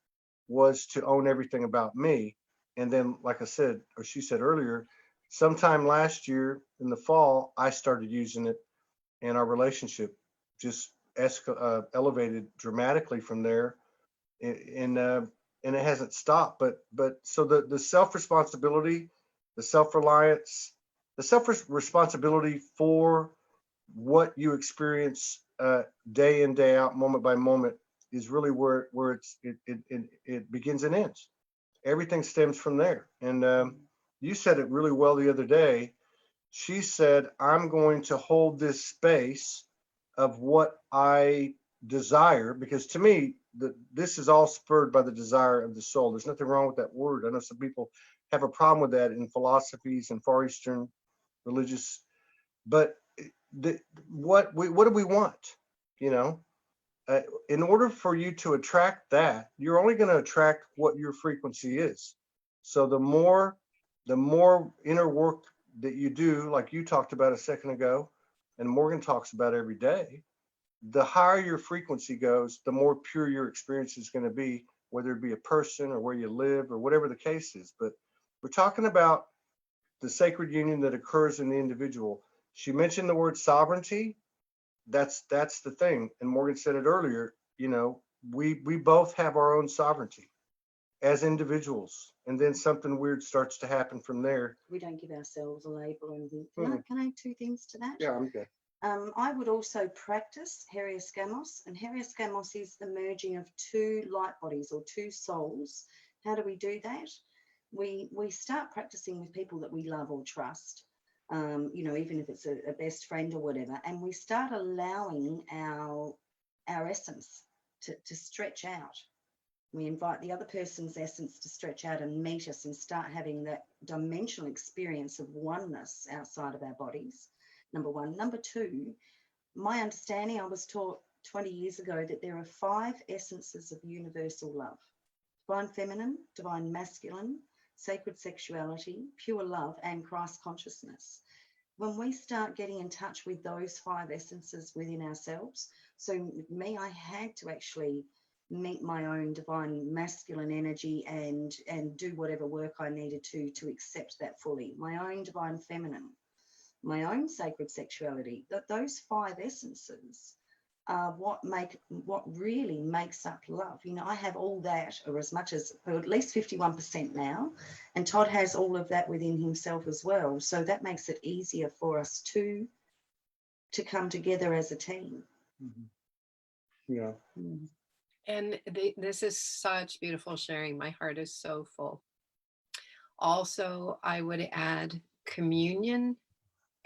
was to own everything about me. And then, like I said, or she said earlier, sometime last year in the fall, I started using it, and our relationship just elevated dramatically from there. And it hasn't stopped. But so the self-responsibility, the self-reliance, the self-responsibility for what you experience day in, day out, moment by moment, is really where it begins and ends. Everything stems from there. And you said it really well the other day. She said, I'm going to hold this space of what I desire, because to me, this is all spurred by the desire of the soul. There's nothing wrong with that word. I know some people have a problem with that in philosophies and Far Eastern religious, but what do we want? You know, in order for you to attract that, you're only going to attract what your frequency is. So the more inner work that you do, like you talked about a second ago, and Morgan talks about every day, the higher your frequency goes, the more pure your experience is going to be, whether it be a person or where you live or whatever the case is. But we're talking about the sacred union that occurs in the individual. She mentioned the word sovereignty. That's the thing. And Morgan said it earlier, you know, we both have our own sovereignty as individuals, and then something weird starts to happen from there. We don't give ourselves a label or anything. Mm. Can I add 2 things to that? Yeah, I'm good. I would also practice Heriosgamos, and Heriosgamos is the merging of 2 light bodies or 2 souls. How do we do that? We start practicing with people that we love or trust, you know, even if it's a best friend or whatever, and we start allowing our essence to stretch out. We invite the other person's essence to stretch out and meet us and start having that dimensional experience of oneness outside of our bodies. Number 1. Number 2, my understanding, I was taught 20 years ago that there are 5 essences of universal love: divine feminine, divine masculine, sacred sexuality, pure love, and Christ consciousness. When we start getting in touch with those 5 essences within ourselves, so with me, I had to actually meet my own divine masculine energy and do whatever work I needed to accept that fully. My own divine feminine, my own sacred sexuality, those 5 essences are what really makes up love. You know, I have all that, or as much as, or at least 51% now, and Todd has all of that within himself as well. So that makes it easier for us to come together as a team. Mm-hmm. Yeah. Mm. And this is such beautiful sharing. My heart is so full. Also, I would add communion,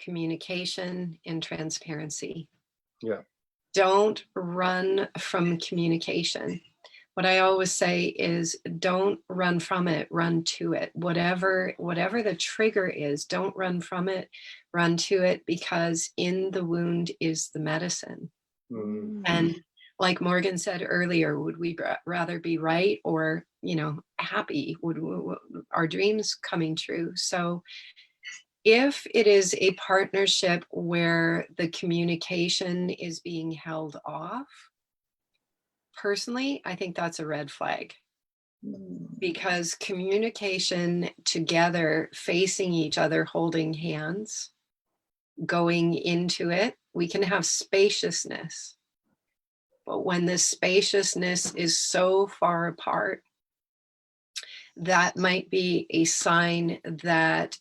communication, and transparency. Yeah. Don't run from communication. What I always say is don't run from it, run to it. Whatever the trigger is, don't run from it, run to it, because in the wound is the medicine. Mm. And like Morgan said earlier, would we rather be right or, you know, happy? Would our dreams coming true? So if it is a partnership where the communication is being held off, personally, I think that's a red flag. Because communication together, facing each other, holding hands, going into it, we can have spaciousness. But when the spaciousness is so far apart, that might be a sign that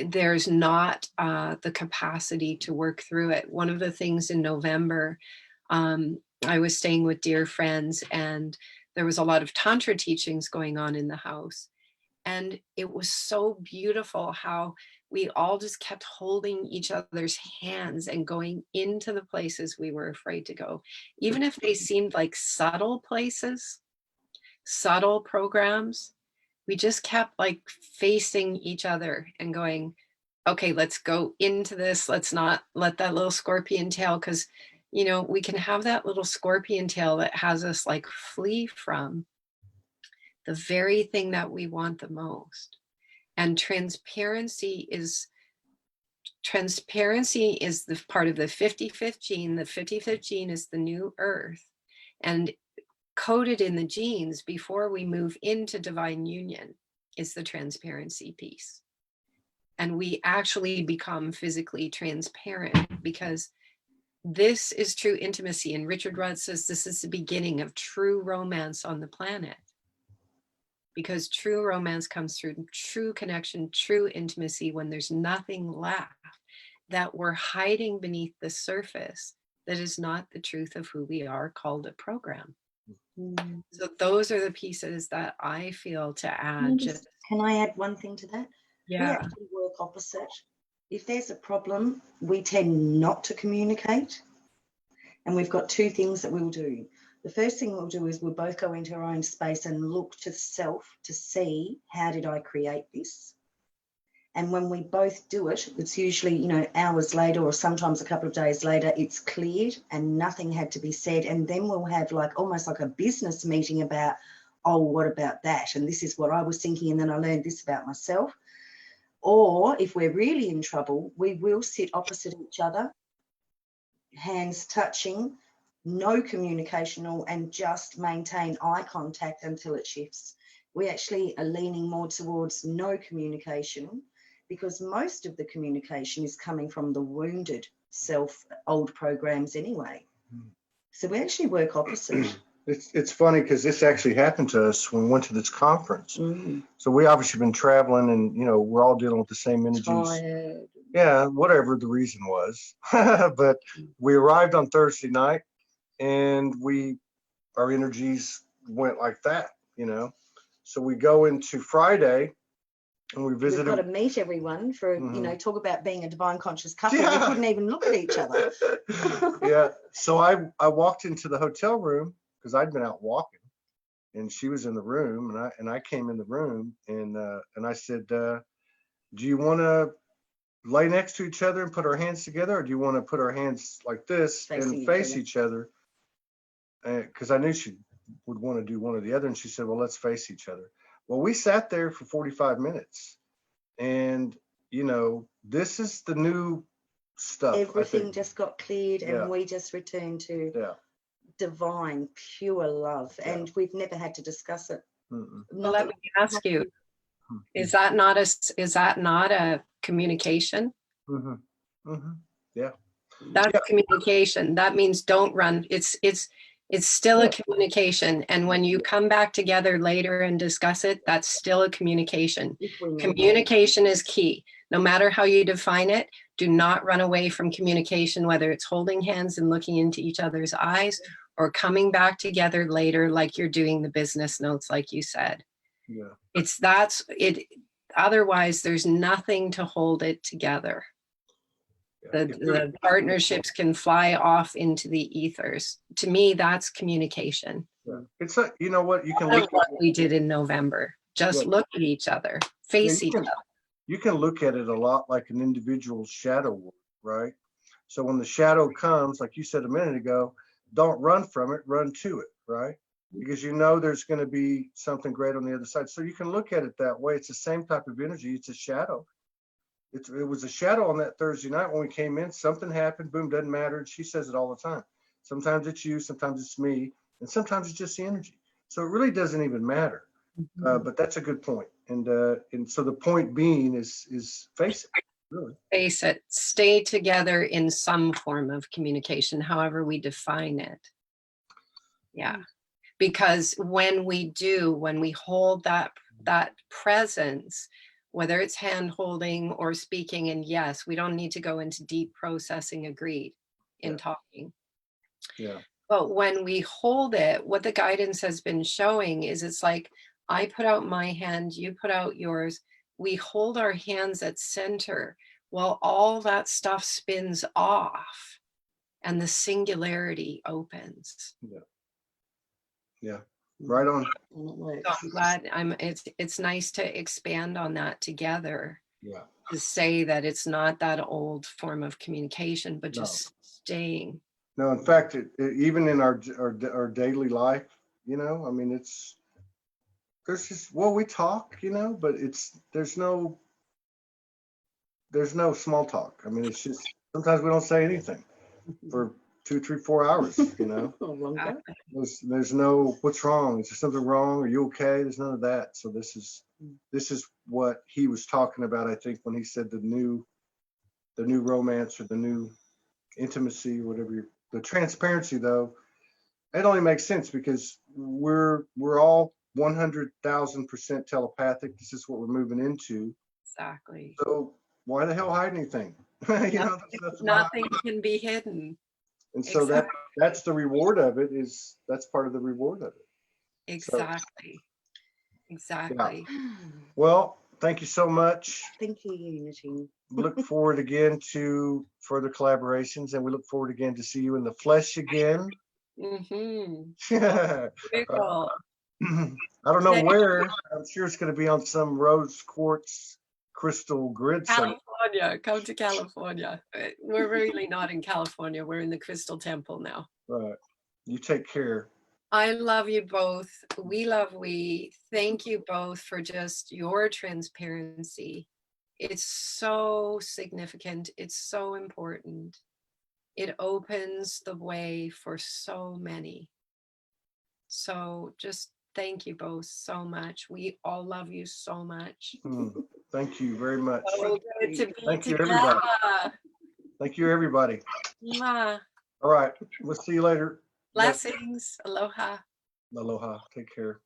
there's not the capacity to work through it. One of the things in November, I was staying with dear friends, and there was a lot of Tantra teachings going on in the house. And it was so beautiful how we all just kept holding each other's hands and going into the places we were afraid to go, even if they seemed like subtle places, subtle programs. We just kept like facing each other and going, okay, let's go into this. Let's not let that little scorpion tail, because, you know, we can have that little scorpion tail that has us like flee from the very thing that we want the most. And transparency is the part of the 55th gene. The 55th gene is the new earth, and coded in the genes before we move into divine union is the transparency piece. And we actually become physically transparent, because this is true intimacy. And Richard Rudd says this is the beginning of true romance on the planet, because true romance comes through true connection, true intimacy, when there's nothing left that we're hiding beneath the surface that is not the truth of who we are, called a program. Mm. So those are the pieces that I feel to add. Can I add one thing to that? Yeah. We actually work opposite. If there's a problem, we tend not to communicate. And we've got 2 things that we'll do. The first thing we'll do is we'll both go into our own space and look to self to see, how did I create this? And when we both do it, it's usually, you know, hours later or sometimes a couple of days later, it's cleared and nothing had to be said. And then we'll have like almost like a business meeting about, oh, what about that? And this is what I was thinking. And then I learned this about myself. Or if we're really in trouble, we will sit opposite each other, hands touching, no communication, and just maintain eye contact until it shifts. We actually are leaning more towards no communication, because most of the communication is coming from the wounded self, old programs anyway. So we actually work opposite. It's funny because this actually happened to us when we went to this conference. Mm. So we obviously been traveling, and we're all dealing with the same energies. Tired. Yeah, whatever the reason was. But we arrived on Thursday night, and our energies went like that. So we go into Friday, and we We've visited. got to meet everyone for, talk about being a divine conscious couple. Yeah. We couldn't even look at each other. Yeah. So I walked into the hotel room because I'd been out walking, and she was in the room, and I came in the room, and I said, do you want to lay next to each other and put our hands together, or do you want to put our hands like this and face each other? Because I knew she would want to do one or the other, and she said, well, let's face each other. Well, we sat there for 45 minutes, and this is the new stuff. Everything just got cleared, and we just returned to divine, pure love, and we've never had to discuss it. Well, let me ask you: is that not a communication? Yeah, that's communication. That means don't run. It's still a communication, and when you come back together later and discuss it, that's still a communication. Communication is key. No matter how you define it, do not run away from communication, whether it's holding hands and looking into each other's eyes, or coming back together later like you're doing the business notes, like you said. Yeah. Otherwise, there's nothing to hold it together. The partnerships can fly off into the ethers. To me, that's communication. Yeah. It's like, you know what, you can look at what we did in November. Just look at each other, face each other. You can look at it a lot like an individual's shadow work, right? So when the shadow comes, like you said a minute ago, don't run from it, run to it, right? Because there's going to be something great on the other side. So you can look at it that way. It's the same type of energy. It's a shadow. It was a shadow on that Thursday night when we came in. Something happened, boom, doesn't matter. And she says it all the time. Sometimes it's you, sometimes it's me, and sometimes it's just the energy. So it really doesn't even matter. But that's a good point. And so the point being is face it, really. Face it. Stay together in some form of communication, however we define it. Yeah. Because when we hold that presence, whether it's hand holding or speaking, and yes, we don't need to go into deep processing, agreed, in talking. Yeah. But when we hold it, what the guidance has been showing is it's like, I put out my hand, you put out yours. We hold our hands at center while all that stuff spins off and the singularity opens. Yeah. Yeah. Right on. So I'm glad it's nice to expand on that together. Yeah. To say that it's not that old form of communication, but just staying. No, in fact, even in our daily life, there's just, we talk, but there's no small talk. I mean, it's just, sometimes we don't say anything for 2, 3, 4 hours, There's no, what's wrong? Is there something wrong? Are you okay? There's none of that. So this is what he was talking about, I think, when he said the new romance or the new intimacy, whatever. The transparency, though, it only makes sense because we're all 100,000% telepathic. This is what we're moving into. Exactly. So why the hell hide anything? Nothing can be hidden. And so that's the reward of it. That's part of the reward of it. Exactly. Exactly. Yeah. Well, thank you so much. Thank you, Unity. Look forward again to further collaborations, and we look forward again to see you in the flesh again. Very cool. I don't know where. I'm sure it's going to be on some rose quartz crystal grid. California. Come to California. We're really not in California. We're in the Crystal Temple now. Right. You take care. I love you both. We thank you both for just your transparency. It's so significant. It's so important. It opens the way for so many. So just thank you both so much. We all love you so much. Thank you very much. So good to be Thank you, together. everybody. Thank you, everybody. Mwah. All right. We'll see you later. Blessings. Aloha. Aloha. Take care.